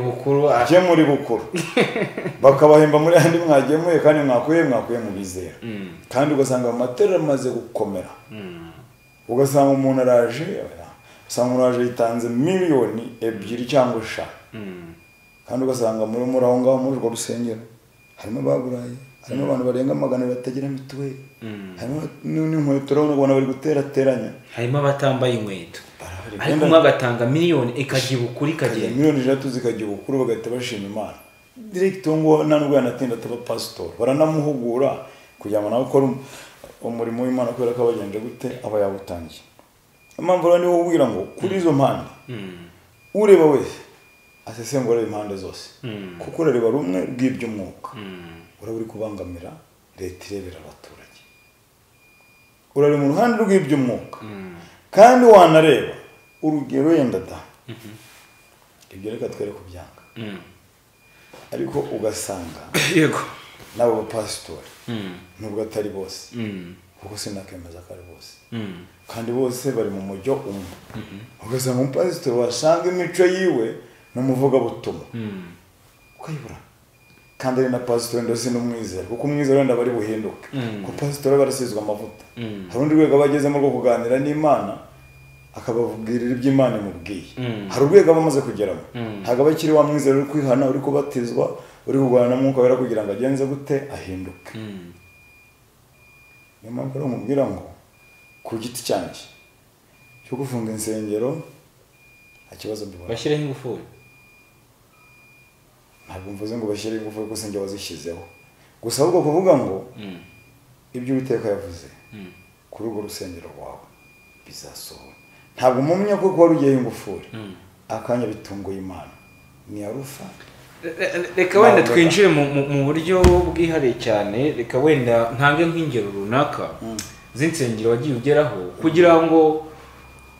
bukuru bakabahemba muri andi mwagemuye kandi mwakuye mu bizera kandi ugasanga amaterera amaze gukomera ugasanga umuntu araje yitanze miliyoni 2 cyangwa 5 kandi ugasanga muri aho ngaho muri urwo rusengero harimo abaguraye harimo abantu barenga 100 batagira mituweli harimo n'inkweto urabona bari guterateranya harimo abatambaye inkweto ariko umwe agatanga miliyoni ikajya ibukuru ikagenda miliyoni 3 zikajya ibukuru bagahita bashima Imana direct ngo nanubwo yanatinda ataba pastor baranamuhugura kugira ngo nawe ukore umurimo w'Imana kubera ko abagenje gute aba yawutangiye impamvu rero niho ubwira ngo kuri izo mpande ureba wese asesengura impande zose kuko urareba rumwe rw'iby'umwuka uraba uri kubangamira leta irebera abaturage, urareba mu ruhande rw'iby'umwuka kandi wanareba urugero yenda da ibyo reka twere kubyanga ariko ugasanga yego nabo bapasitori nubwo atari bose kuko sinakemeza ko ari bose kandi bose bari mu mujyo umwe ugasanga umupasitori wasanga imico yiwe n'umuvugabutumwa ukayibura kandi ari na pasitori ndetse n'umwizera kuko umwizera wenda bari buhinduke kuko pasitori barasizwe amavuta hari undi rwego abagezemo rwo kuganira n'Imana akababwirira iby'Imana imubwiye hari urwego abamaze kugeramo ntabwo abakiri wa mwizera uri kwihana uri kubatizwa uri kurwana na Mwuka Wera kugira ngo agenze gute ahinduke. Niyo mpamvu rero mubwira ngo ku giti cyanjye cyo gufunga insengero nta kibazo mbibona bashyireho ingufuri, ntabwo mvuze ngo bashyireho ingufuri kuko sinjye wazishyizeho gusa ahubwo kuvuga ngo ibyo Uwiteka yavuze kuri urwo rusengero rwawe bizasohora. Ntabwo mumenya ko wari ugiye ingufuri akanya bitunguye Imana ni Arufa. Reka wenda twinjire mu buryo bwihariye cyane, reka wenda ntange nk'ingero runaka z'insengero wagiye ugeraho kugira ngo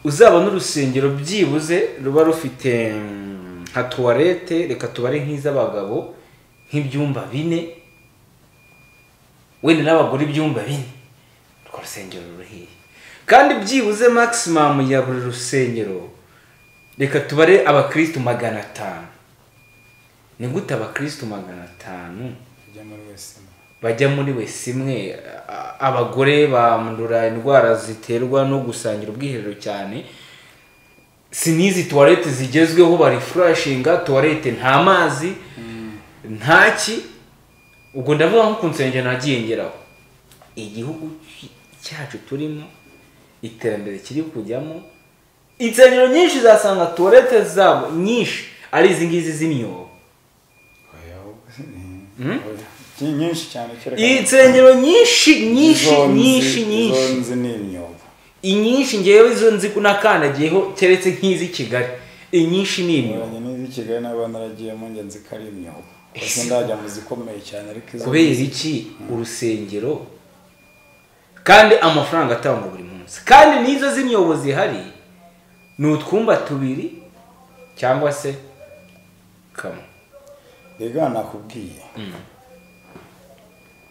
uzabone urusengero byibuze ruba rufite nka tuwarete, reka tubare nk'iz'abagabo nk'ibyumba 4 wenda n'abagore ibyumba 4, urwo rusengero ruhiye. Kandi byibuze maximum ya buri rusengero reka tubare abakristo 500. Ni gute abakristo 500 bajya muri wese imwe? Abagore bandura indwara ziterwa no gusangira ubwiherero cyane, sinizi toilette zigezweho bari flushinga toilette nta mazi ntaki. Ubwo ndavuga nko kunsengera nagiye ngeraho igihugu cyacu turimo iterambere kiri kujyamo, insengero nyinshi zasanga toilette zabo nyinshi ari izi ngizi z'imyobo nyinshi cyane insengero nyinshi n'imyobo inyinshi ngewe izo nzi kunakanagiyeho keretse nk'izi Kigali inyinshi n'imyobo. N'izi Kigali n'abana naragiyemo nge nzi ko ari imyobo gusa ndajya mu zikomeye cyane ariko izo kubera iki urusengero kandi amafaranga atangwa buri munsi kandi n'izo z'imyobo zihari ni utwumba 2 cyangwa se kamwe. Rega nakubwiye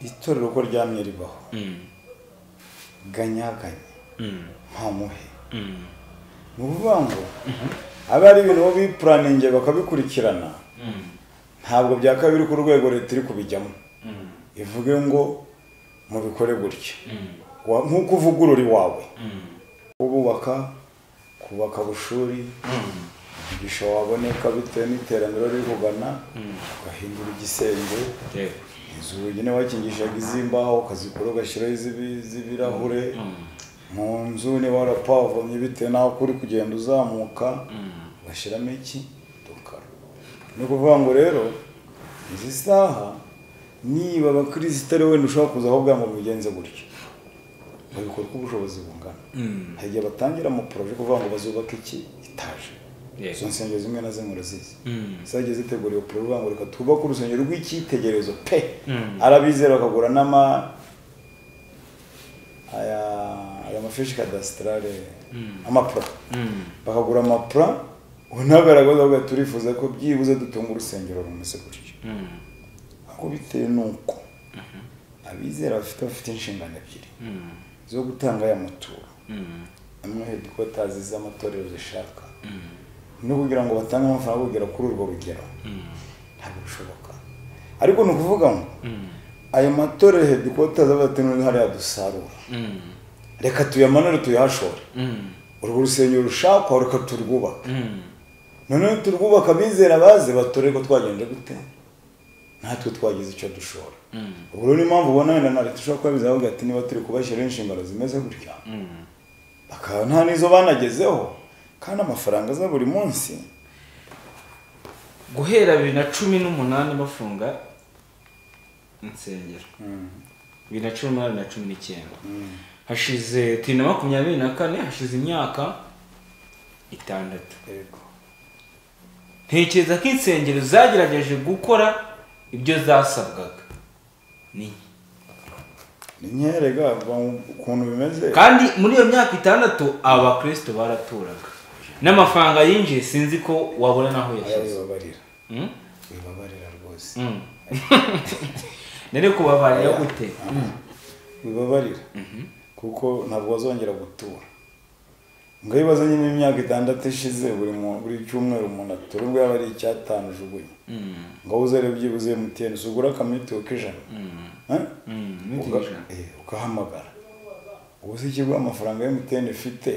itorero ko ryamye ribaho ganyaganye mpamuhe ni ukuvuga ngo aba ari ibintu bo bipuraninge bakabikurikirana ntabwo bya kabiri ku rwego leta iri kubijyamo ivuge ngo mubikore gutya nk'uko uvugurura iwawe kubaka bushuri umugisha waboneka bitewe n'iterambere riri kugana ugahindura igisenge inzugi niba wakingishaga izimbaho ukazikora ugashyiraho iz'ibirahure mu nzu niba warapavomye bitewe n'aho kuri kugenda uzamuka ugashyiramo iki dukara. ni ukuvuga ngo rero izi saha niba abakristo ari wenda ushobora kuza aho bwamo bigenze gutyo babikora uko ubushobozi bungana. hari igihe batangira mu projet kuvuga ngo bazubake iki etaje izo nsengero zimwe na zimwe urazizi zagiye ziteguriwe program ngo reka twubake urusengero rw'icyitegererezo pe arabizera bakagura aya mafishi kadastrale amapra bakagura amapra unagaragaza ngo turifuza ko byibuze dutunga urusengero rumeze gutyo aho bitewe nuko abizera bafite inshingano ebyiri zo gutanga aya maturo amwe headquarters z'amatorero zishaka no kugira ngo batange amafaranga kugera kuri urwo rugero ntabwo bishoboka. Ariko ni ukuvuga ngo ayo matorero headquarters abatenwe hari adusarura reka tuyamanure tuyashore urwo rusengero rushaka reka turwubaka none turwubaka bizera baze batore ko twagende gute natwe twagize icyo dushora. Ubwo ni impamvu ubona wenda na leta ishobora kuba bizavuga ati niba turi kubashyira inshingano zimeze gutya bakaba nta nizo banagezeho kandi amafaranga za buri munsi guhera 2018 bafunga insengero 2018 na 2019 hashize 2024 hashize imyaka 6. yego ntekereza ko insengero zagerageje gukora ibyo zasabwaga ni nyerega ukuntu bimeze kandi muri iyo myaka 6 abakristo baraturaga n'amafaranga yinjiye sinzi ko wabona naho yashize bibabarira rwose nere kubabarira gute bibabarira kuko ntabwo bazongera gutura ngayibaza nyine imyaka 6 ishize buri cyumweru umuntu atura ubwo yaba ari icyatanu jugunye ngo uzere byibuze MTN sugura kamiti ukijana ukahamagara ubu si ikigo amafaranga ya MTN ifite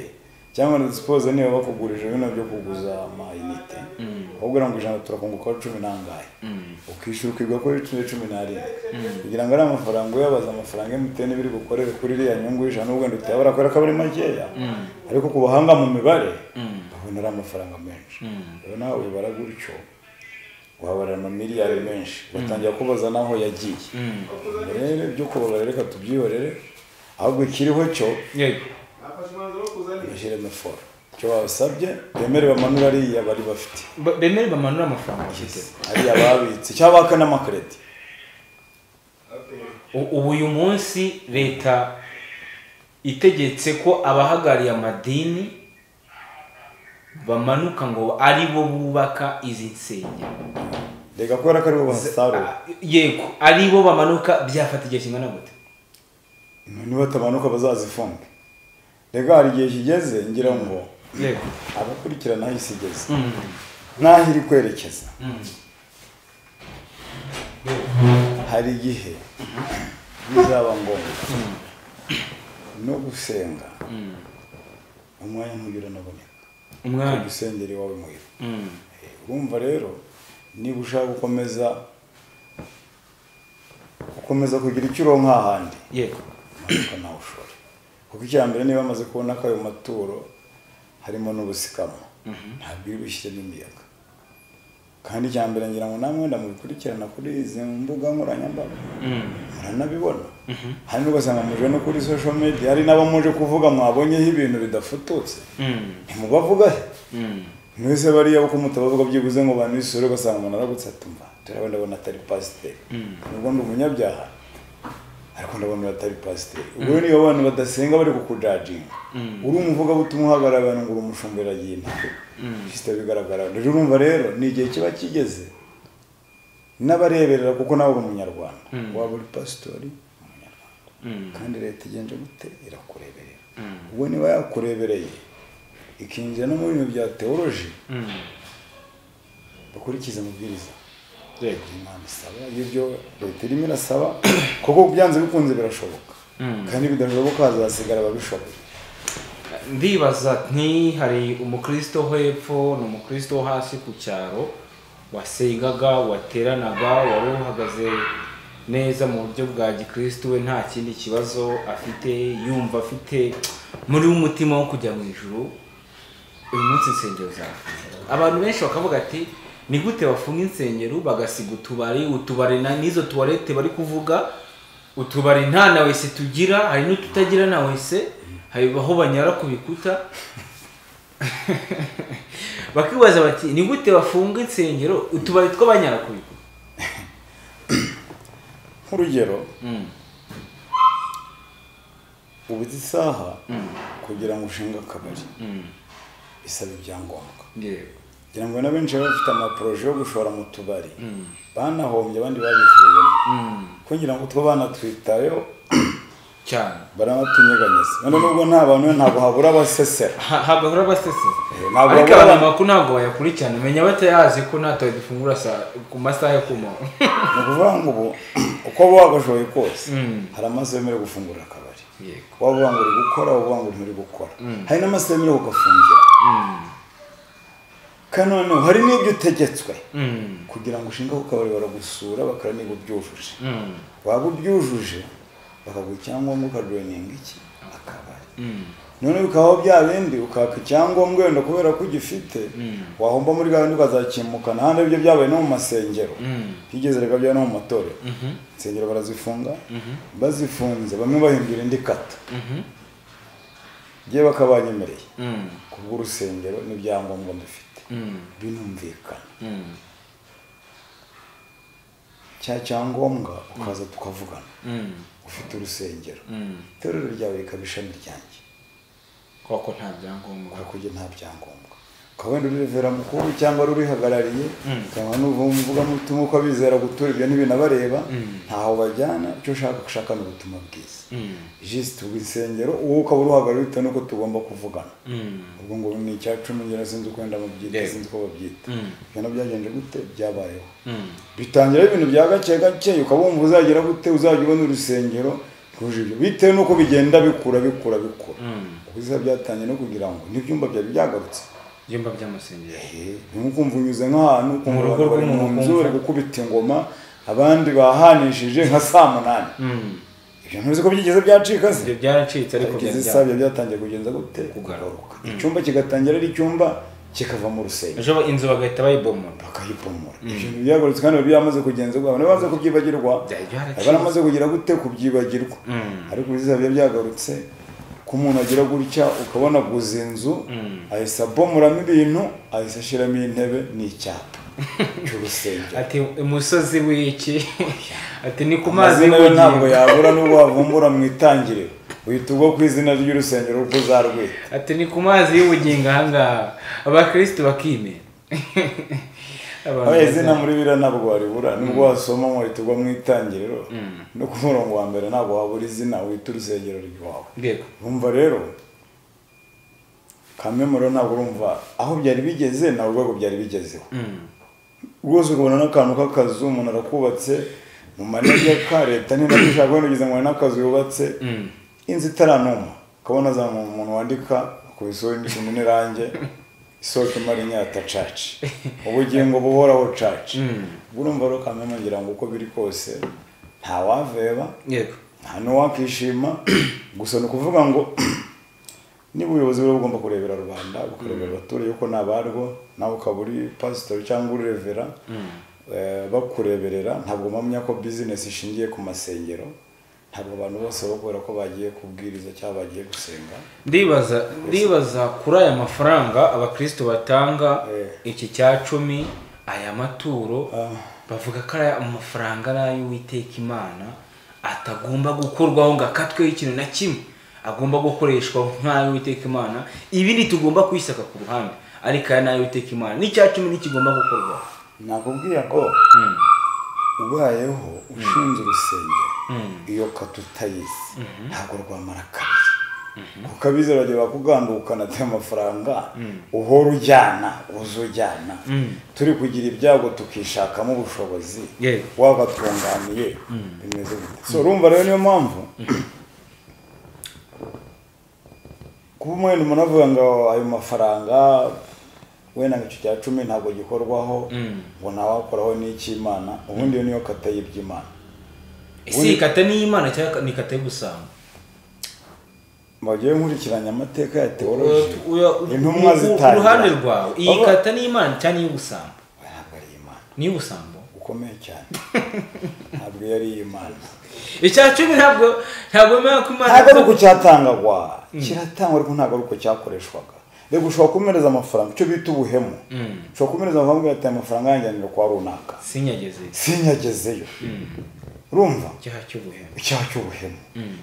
cyangwa na suppose niba bakugurije bino byo kuguza amayinite ubwo ngo ijana turakunguka 10 nangaye ukishyura ukigwa ko 10 kugira ngo ari amafaranga yabaza amafaranga MTN biri gukorera kuri iriya nyungu ijana ubwo ndutayabara kwera kabari makeya ariko kubahanga mu mibare babona ari amafaranga menshi rero nawe ubara gutyo wabara na miliyari menshi batangira kubaza naho yagiye rero byo kubabara reka tubyihorere ahubwo kiriho cyo yego bashyire meforo cyo wasabye bemere bamanura ari bari bafite bemere bamanura amafaranga bafite ari ababitse cyangwa baka n'amakredi ubu uyu munsi leta itegetse ko abahagariye amadini bamanuka ngo ari bo bubaka izi nsengero rega kubera ko ari bo basarura yego ari bo bamanuka byafata igihe kingana gute niba batamanuka bazazifunga rega hari igihe kigeze ngira ngo yego abakurikirana aho isi igeze n'aho iri kwerekeza hari igihe bizaba ngombwa no gusenga umwanya ntugire naboneka umwanya gusengera iwawe muhira urumva rero niba ushaka gukomeza kugira icyo uronka ahandi yego ariko nawe ushobora kuko icyambere niba bamaze kubona ko ayo maturo harimo n'ubusikamo ntabwo iri bushyire n'imiyaga kandi icyambere ngira ngo namwe ndamubikurikirana kuri izi mbuga nkoranyambaga muranabibona hari n'ugasanga muje no kuri social media hari n'abamuje kuvuga mwabonyeho ibintu bidafututse ntimubavuga mwese bariya uko mutabavuga byibuze ngo banisure ugasanga umuntu aragutse atumva turabona atari pasiteri nubwo ndi umunyabyaha ariko ndabona atari pasiteri ubwo niyo abantu badasenga bari kukujajinga uri umuvuga butumwa uhagarara abantu ngo urumushumbe ragiye ntabwo bifite bigaragara rero urumva rero ni igihe kiba kigeze n'abareberera kuko nawe uri umunyarwanda waba uri pasitori umunyarwanda kandi leta igenje gute irakureberera ubwo niba yakurebereye ikinjira no mu bintu bya teoloji bakurikiza amabwiriza Imana isaba ibyo leta irimo irasaba kuko byanze bikunze birashoboka kandi bidashoboka hazasigara ababishoboye ndibaza hari umukristo ho hepfo n'umukristo wo hasi ku cyaro wasengaga wateranaga wari uhagaze neza mu buryo bwa gikristo we nta kindi kibazo afite yumva afite muri umutima wo kujya mu ijuru uyu munsi insengero zafunze abantu benshi bakavuga ati ni gute bafunga insengero bagasiga utubari n'izo tuwarete bari kuvuga utubari nta na wese tugira hari n'ututagira na wese hari aho banyara ku bikuta bakibaza bati ni gute bafunga insengero utubari tw'abanyara ku bikuta nk'urugero ubu isaha kugira ngo ushinge akabari bisaba ibyangombwa kugira ngo na benshi bafite amaporoje yo gushora mu tubari banahombye abandi babivuyemo kugira ngo utwo bana twitayeho cyane baranatunyeganyeza none nubwo nta bantu ntabwo habura abasesera habura abasesera ariko abantu bakuru ntabwo bayakurikirana menya batayazi ko natawe dufungura ku masaha yo kumaho ni ukuvuga ngo ubu uko waba wagashoboye kose hari amasaha yemerewe gufungura akabari waba uvuga ngo uri gukora waba uvuga ngo nturi gukora hari n'amasaha yemerewe kugafungira kandi noneho hari n'ibyo utegetswe kugira ngo ushinge ku kabari baragusura bakara niba ubyujuje waba ubyujuje bakaguha icyangombwa ukajoyininga iki akabari none bikaba bya bindi ukaka icyangombwa wenda kubera ko ugifite wahomba muri gahunda ukazakimukana ahandi ibyo byabaye no mu masengero higeze reka bya no mu matorero insengero barazifunga bazifunze bamwe bahindura indi kata ngiye bakabanyemereye kubw'urusengero n'ibyangombwa dufite binumvikana cya cyangombwa ukaza tukavugana ufite urusengero itorero ryawe rikaba ishami ryanjye kuko nta byangombwa nta byangombwa ukaba wenda urivera mukuru cyangwa rurihagarariye cyangwa n'uvuga mutima uko abizera gutura ibyo ntibinabareba ntaho bajyana icyo ushaka ni ubutumwa bwiza jisite ubwisengero uwo ukaba uruhagarariye bitewe n'uko tugomba kuvugana ubwo ngo ni icya 10 ngera sinzi uko wenda mubyita sinzi uko babyita ibyo byagenje gute byabayeho bitangira ibintu bya gake gake ukabumva uzagera gute uzajya ubona urusengero ruje ibyo bitewe n'uko bigenda bikura ubwiza byatangiye no kugira ngo n'ibyumba byari byagarutse ibyumba by'amasengero nkumva unyuze nk'ahantu ku murongo bari mu nzu bari gukubita ingoma abandi bahanishije nka 8 ibyo ntuzi ko byigeze byacika se ibyo byaracitse ariko byatangiye kugenza gute kugaruka icyumba kigatangira ari icyumba kikava mu rusengero ejo inzu bagahita bayibomora ibyo byagarutse kandi byamaze kugenzurwa abantu baze kubyibagirwa baramaze kugira gute kubyibagirwa ariko biza byagarutse ko umuntu agira gutya ukabona guza inzu ahise abomoramo ibintu ahise ashyiramo intebe n'icyapa cy'urusengero ati umusozi w'iki ati ni ku mazi y'ubugingo ntabwo yabura n'ubwo wavumbura mu itangiriro uhita ubwo ku izina ry'urusengero uko uzarwita ati ni ku mazi y'ubugingo ahangaha abakristo bakime izina muri biriya ntabwo waribura nubwo wasoma ngo uhita ubwo mu itangiriro no ku murongo wa mbere ntabwo wabura izina wita urusengero rwawe urumva rero kamemero ntabwo urumva aho byari bigeze ntabwo urwego byari bigezeho rwose ukabona n'akantu k'akazu umuntu arakubatse mu manegeka leta ni nabyo ishaka wenda ugeze ngo n'akazu yubatse inzu itaranuma ukabona za umuntu wandika ku bisoho n'irange isoko imara inyata caci ubugingo buhoraho caci urumva rero kameme ngira ngo uko biri kose nta waveba nta n'uwakishima gusa ni ukuvuga ngo niba ubuyobozi buri bugomba kurebera rubanda bukarebera abaturage uko nabarwo nawe ukaba uri pasitori cyangwa uri revera bakureberera ntabwo mpamya ko bizinesi ishingiye ku masengero ntabwo abantu bose bakubera ko bagiye kubwiriza cyangwa bagiye gusenga ndibaza kuri aya mafaranga abakristo batanga iki cya 10 aya maturo bavuga ko aya amafaranga ari ay'Uwiteka Imana atagomba gukorwaho ngo akatweho ikintu na kimwe agomba gukoreshwa nk'ay'Uwiteka Imana ibindi tugomba kwisaka ku ruhande ariko aya n'ay'Uwiteka Imana n'icya 10 n'ikigomba gukorwaho nakubwiye ngo ubayeho ushinze urusengero iyo katutayizi ntabwo rwamara kabiri kuko abizera bagiye bakugandukana ati amafaranga uhora ujyana uzujyana turi kugira ibyago tukishakamo ubushobozi wagatunganiye bimeze gute so urumva rero niyo mpamvu kuba umwenda umuntu avuga ngo ayo mafaranga wenda ngo icyo cya 10 ntabwo gikorwaho ngo ntawakoraho n'ikimana ubundi yo niyo kata y'iby'Imana isi kata n'Imana cyangwa ni kata y'ubusamba bagiye nkurikiranya amateka ya teoloji intumwa zitangira uruhande rwawe iyi kata n'Imana cyane y'ubusamba ntabwo ari Imana ni y'ubusambo ukomeye cyane ntabwo yari Imana icya 10 ntabwo menya ko Imana ntabwo ari uko cyatangagwa kiratangwa ariko ntabwo ari uko cyakoreshwaga rego ushobora kumereza amafaranga icyo bita ubuhemu ushobora kumereza amafaranga ugahita amafaranga yanjyanira kwa runaka sinyagezeyo urumva icyaha cy'ubuhemu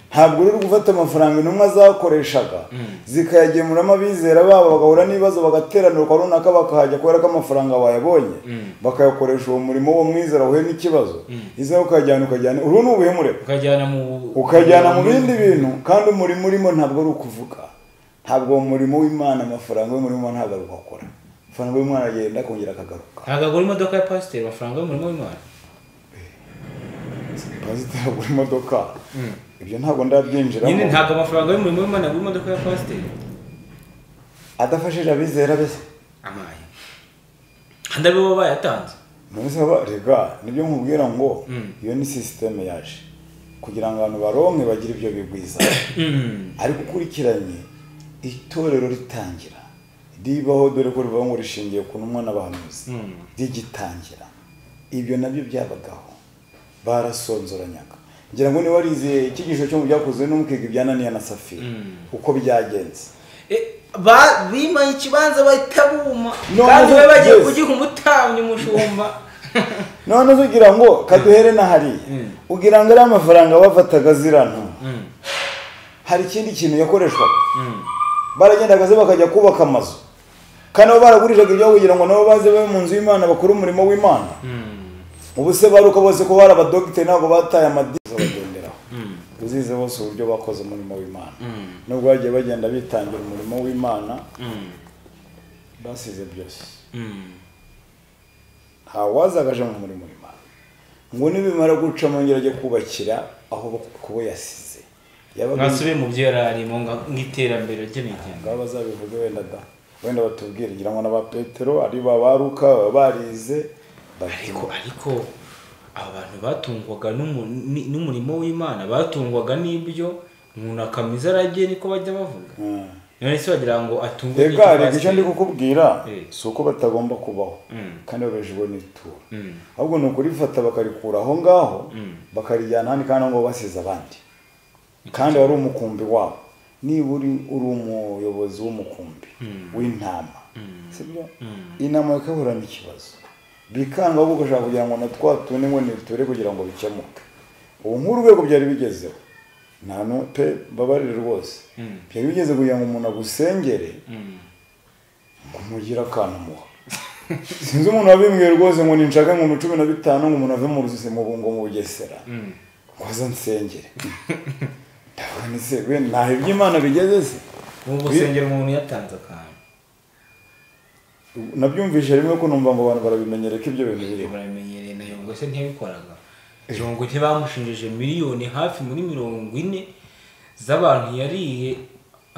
ntabwo rero gufata amafaranga intumwa zakoreshaga zikayagemuramo abizera babo bagahura n'ibibazo bagateranira kwa runaka bakahajya kubera ko amafaranga bayabonye bakayakoresha uwo murimo wo mwizera uhuye n'ikibazo izaho ukajyana uru ni ubuhemu rero ukajyana mu bindi bintu kandi umurimo urimo ntabwo ari ukuvuga ntabwo umurimo w'Imana amafaranga y'umurimo ntabwo ari gukora amafaranga y'Imana agenda kongera akagaruka ntabwo agura imodoka ya pasiteri amafaranga y'umurimo w'Imana pasiteri agura imodoka ibyo ntabwo ndabyinjiramo nyine ntabwo amafaranga y'umurimo w'Imana agura imodoka ya pasiteri adafashije abizera bese amaye kandi abo bayatanze none rega nibyo nkubwira ngo iyo ni systeme yaje kugira ngo abantu baronke bagire ibyo bigwiza ariko ukurikiranye itorero ritangira ribaho dore ko rivuga ngo rishingiye ku ntumwa n'abahanuzi rigitangira ibyo nabyo byabagaho barasonzoranyaga ngira ngo ni warize ikigisho cyo mu byakozwe n'umukiga ibyananiya na Safira uko byagenze bimaye ikibanza bahita buma kandi we bagiye kugiha umutambyi umushumba none ugira ngo kaduhere na hariya ugira ngo ari amafaranga bafataga zirano hari ikindi kintu yakoreshwaga baragendaga ze bakajya kubaka amazu kandi abo baragurishaga ibyo kugira ngo nabo baze babe mu nzu y'Imana bakora umurimo w'Imana ubu se baruka bose ko bari abadogiteri ntabwo bataye amadizo bagenderaho uzize bose uburyo bakoze umurimo w'Imana nubwo bagiye bagenda bitangira umurimo w'Imana basize byose ntawazagaje mu murimo w'Imana ngo nibimara guca mu ngero ajye kubakira aho kubo yasize mwasubiye mu byo yarari mu ngiterambere ry'imigendo ngaba bazabivuga wenda batubwire ngira ngo n'aba Petero ari babaruka barize ariko abantu batungwaga n'umurimo w'Imana batungwaga n'ibyo umuntu akamiza aragiye niko bajya bavuga none se bagira ngo atungwe n'iki icyo ndi kukubwira suko batagomba kubaho kandi babejwe n'ituro ahubwo ni ukurifata bakarikura aho ngaho bakarijyana handi kandi ngo basize abandi kandi wari umukumbi wabo niba uri umuyobozi w'umukumbi w'intama sibyo inama ikahurana ikibazo bikanga ahubwo ugashaka kugira ngo natwatune ngo niture kugira ngo bikemuke ubu nk'urwego byari bigezeho nta pe babarire rwose byari bigeze kugira ngo umuntu agusengere ngo umugire akantu muha sinzi umuntu wabimbwiye rwose ngo ninshaka ngo 15 ngo umuntu ave mu rusise mu bungo mu Bugesera ngo aza nsengere ndabona se we ntahe by'Imana bigeze se mu gusengera umuntu yatanze akantu nabyumvishe rimwe ko numva ngo abantu barabimenyereye ko ibyo bintu biri barabimenyereye nayo ngo se ntibikoraga ngo ntibamushinjije miliyoni hafi muri 40 z'abantu yariye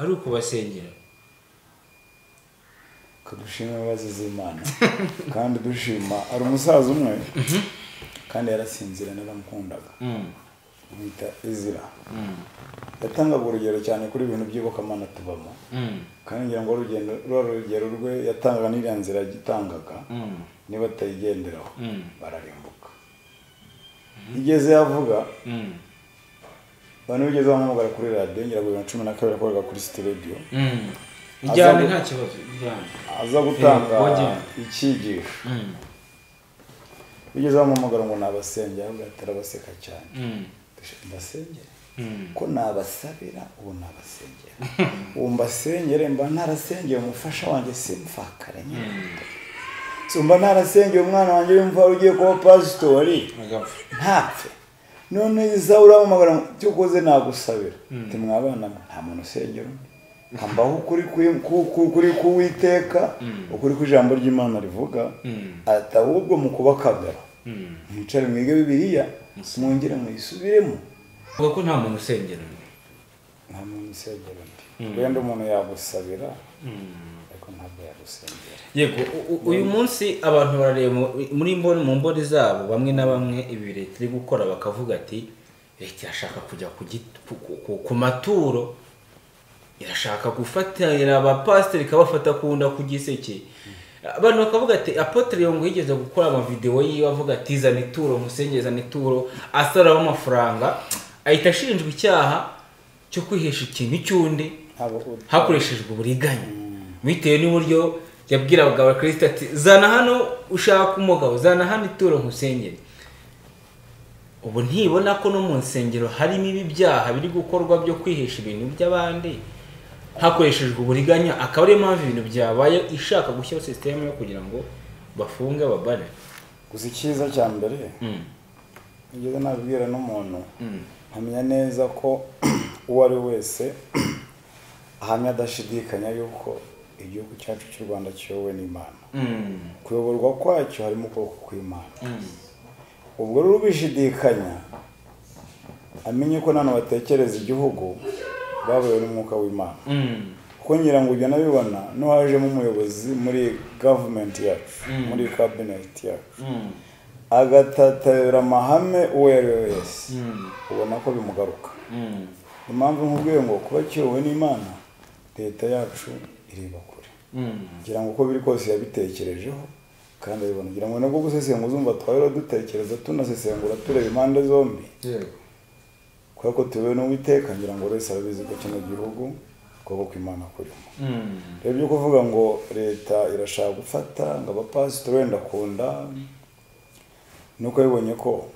ari uko basengera kadushima abazize Imana kandi dushima ari umusaza umwe kandi yarasinzira naramukundaga mwita Ezira yatangaga urugero cyane kuri ibintu by'ibokamana tubamo kandi ngira ngo urugero rwe yatangaga n'iriya nzira yagitangaga niba atayigenderaho bararimbuka igeze yavuga abantu bigeze bahamagara kuri radio ngira ngo 2012 akorera kuri City Radio ijyane nta kibazo aza gutanga ikigisho bigeze bahamagara ngo nabasengera ngo atarabaseka cyane ndasengera ko nabasabira ubu nabasengera ubu mbasengere mba narasengeye umufasha wanjye simfakare mba narasengeye umwana wanjye yumva ugiye kuba pastori ntapfe none izabura amagara cyo koze nagusabira ati mwabana nta muntu usengera ambaho kuri kuwiteka ukuri ku ijambo ry'Imana rivuga atahubwo mu kubakagara mwicare mwige Bibiliya mwongere muyisubiremo uvuga ko nta muntu usengera nta muntu usengera wenda umuntu yagusabira ariko ntabwo yagusengera yego uyu munsi abantu barareba muri mu mboni zabo bamwe na bamwe ibi leta iri gukora bakavuga ati leta irashaka kujya ku maturo irashaka gufatira abapasiteri ikabafata kunda ku giseke abantu bakavuga ati Apotre Yongo yigeze gukora amavideo yiwe avuga ati zana ituro musengeza n'ituro asaraba amafaranga ahita ashinjwa icyaha cyo kwihesha ikintu cy'undi hakoreshejwe uburiganya bitewe n'uburyo yabwiraga abakristo ati zana hano ushaka umugabo zana hano ituro musengere ubu ntibona ko no mu nsengero harimo ibi byaha biri gukorwa byo kwihesha ibintu by'abandi hakoreshejwe uburiganya akaba ari mpamvu ibintu byabaye ishaka gushyira system yo kugira ngo bafunge ababare gusa icyiza cya mbere nigeze nabwira n'umuntu nkamenya neza ko uwo ari wese ahamya adashidikanya yuko igihugu cyacu cy'u Rwanda kiyobowe n'Imana kuyoborwa kwacyo harimo ukuboko kw'Imana ubwo rero ubishidikanya amenye ko nano batekereza igihugu babaye n'umwuka w'Imana kuko ngira ngo ujya nabibona no hajemo umuyobozi muri government yacu muri cabinet yacu agatatira amahame uwo yari wese ubona ko bimugaruka impamvu nkubwiye ngo kuba kiyobowe n'Imana leta yacu ireba kure ngira ngo uko biri kose yabitekerejeho kandi abibona ngira ngo nabwo gusesengura uzumva twahera dutekereza tunasesengura tureba impande zombi kubera ko tubewe n'uwiteka ngira ngo wese arabizi ko kino gihugu kubwo kw'Imana kurimo rero byo kuvuga ngo leta irashaka gufata ngo abapasitori wenda akunda nuko yibonye ko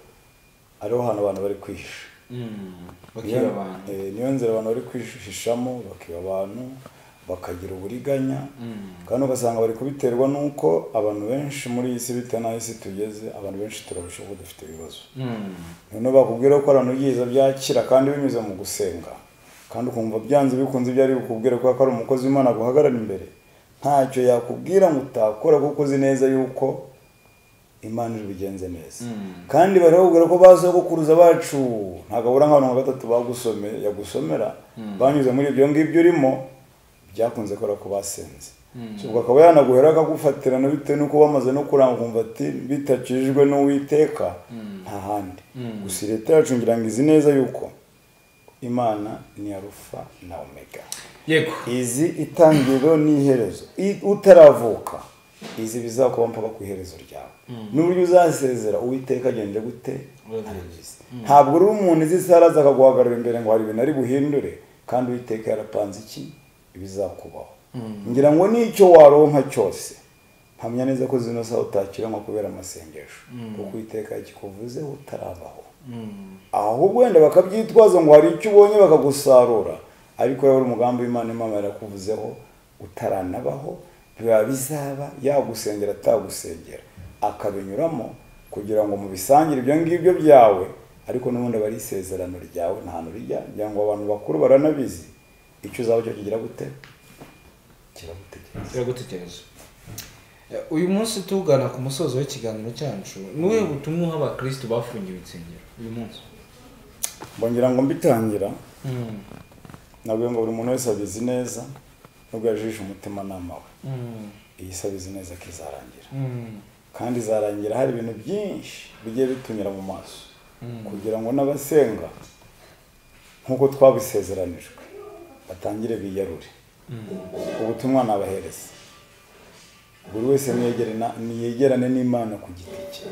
ariho hantu abantu bari kwihisha bakiba abantu niyo nzira abantu bari kwihishamo bakiba abantu bakagira uburiganya kandi ugasanga bari kubiterwa nuko abantu benshi muri iyi si bita naho isi tugeze abantu benshi turabushoboka dufite ibibazo none bakubwira ko abantu byiza byakira kandi binyuze mu gusenga kandi ukumva byanze bikunze ibyo ari bukubwire ko ari umukozi w'Imana guhagarara imbere ntacyo yakubwira ngo utakora kuko uzi neza yuko Imana iri bigenze neza kandi barabubwira ko basogokuruza bacu ntago abura nk'abantu nka batatu yagusomera banyuze muri ibyo ngibyo urimo byakunze ko basenze ubwo akaba yanaguhera akagufatirana bitewe nuko bamaze no kuranga kumva ati bitakijwe n'uwiteka nta handi gusa leta yacu ngira ngo izi neza yuko Imana ni Alpha na Omega yego izi itangiriro n'iherezo utaravuka izi bizakuba mpaka ku iherezo ryawe n'uburyo uzasezera uwiteka agende gute ntabwo uri umuntu izi saraza akaguhagarara imbere ngo hari ibintu ari buhindure kandi uwiteka yarapanze iki ibizakubaho ngira ngo n'icyo waronka cyose mpamya neza ko zino saha utakira nko kubera amasengesho kuko uwiteka yakikuvuzeho utarabaho ahubwo wenda bakabyitwaza ngo hari icyo ubonye bakagusarura ariko rero umugambi w'Imana Imana yarakuvuzeho utaranabaho biba bizaba yagusengera atagusengera akabinyuramo kugira ngo mubisangire ibyo ngibyo byawe ariko n'ubundi bari isezerano ryawe nta hantu rijya kugira ngo abantu bakuru baranabizi icyo uzaba cyo kigira gute kiragutekereza uyu munsi tugana ku musozo w'ikiganiro cyacu nuwe butumwa abakristo bafungiwe insengero uyu munsi mbongira ngo mbitangira nabwo ngo buri muntu wese abizi neza nubwo yajishe umutima n'amawe iyi sabizi neza kizarangira kandi izarangira hari ibintu byinshi bigiye bitunyura mu maso kugira ngo n'abasenga nkuko twabisezeranijwe batangire biyarure ubutumwa nabahereza buri wese niyegerane n'Imana ku giti cye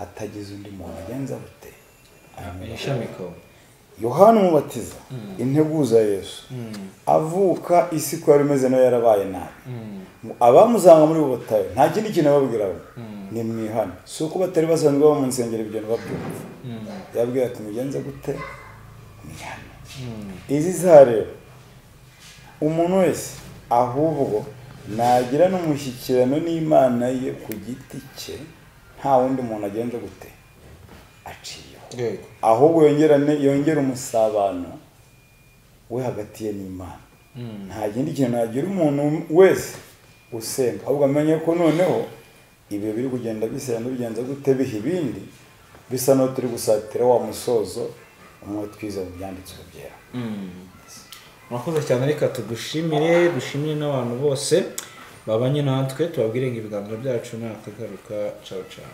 atagize undi muntu agenza bute Yohana umubatiza integuza Yesu avuka isi ko yari imeze nayo yarabaye nabi abamuzanga muri butayo nta kindi kintu babwiraho ni mwihana si uko batari basanzwe baba mu nsengero ibyo babyumva yabwiye ati mugenze gute mwihana izi zareba umuntu wese ahubwo nagira n'umushyikirano n'Imana ye ku giti cye nta wundi muntu agenze gute aciye ahubwo yongera umusabano we hagati ye n'Imana nta kindi kintu nagira umuntu wese usenga ahubwo amenye ko noneho ibyo biri kugenda bisenda bigenza gute biha ibindi bisa no turi gusatira wa musozo umwe twiza mu byanditswe byera murakoze cyane reka dushimire n'abantu bose babanye natwe tubabwire ngo ibiganiro byacu nakagaruka ciao ciao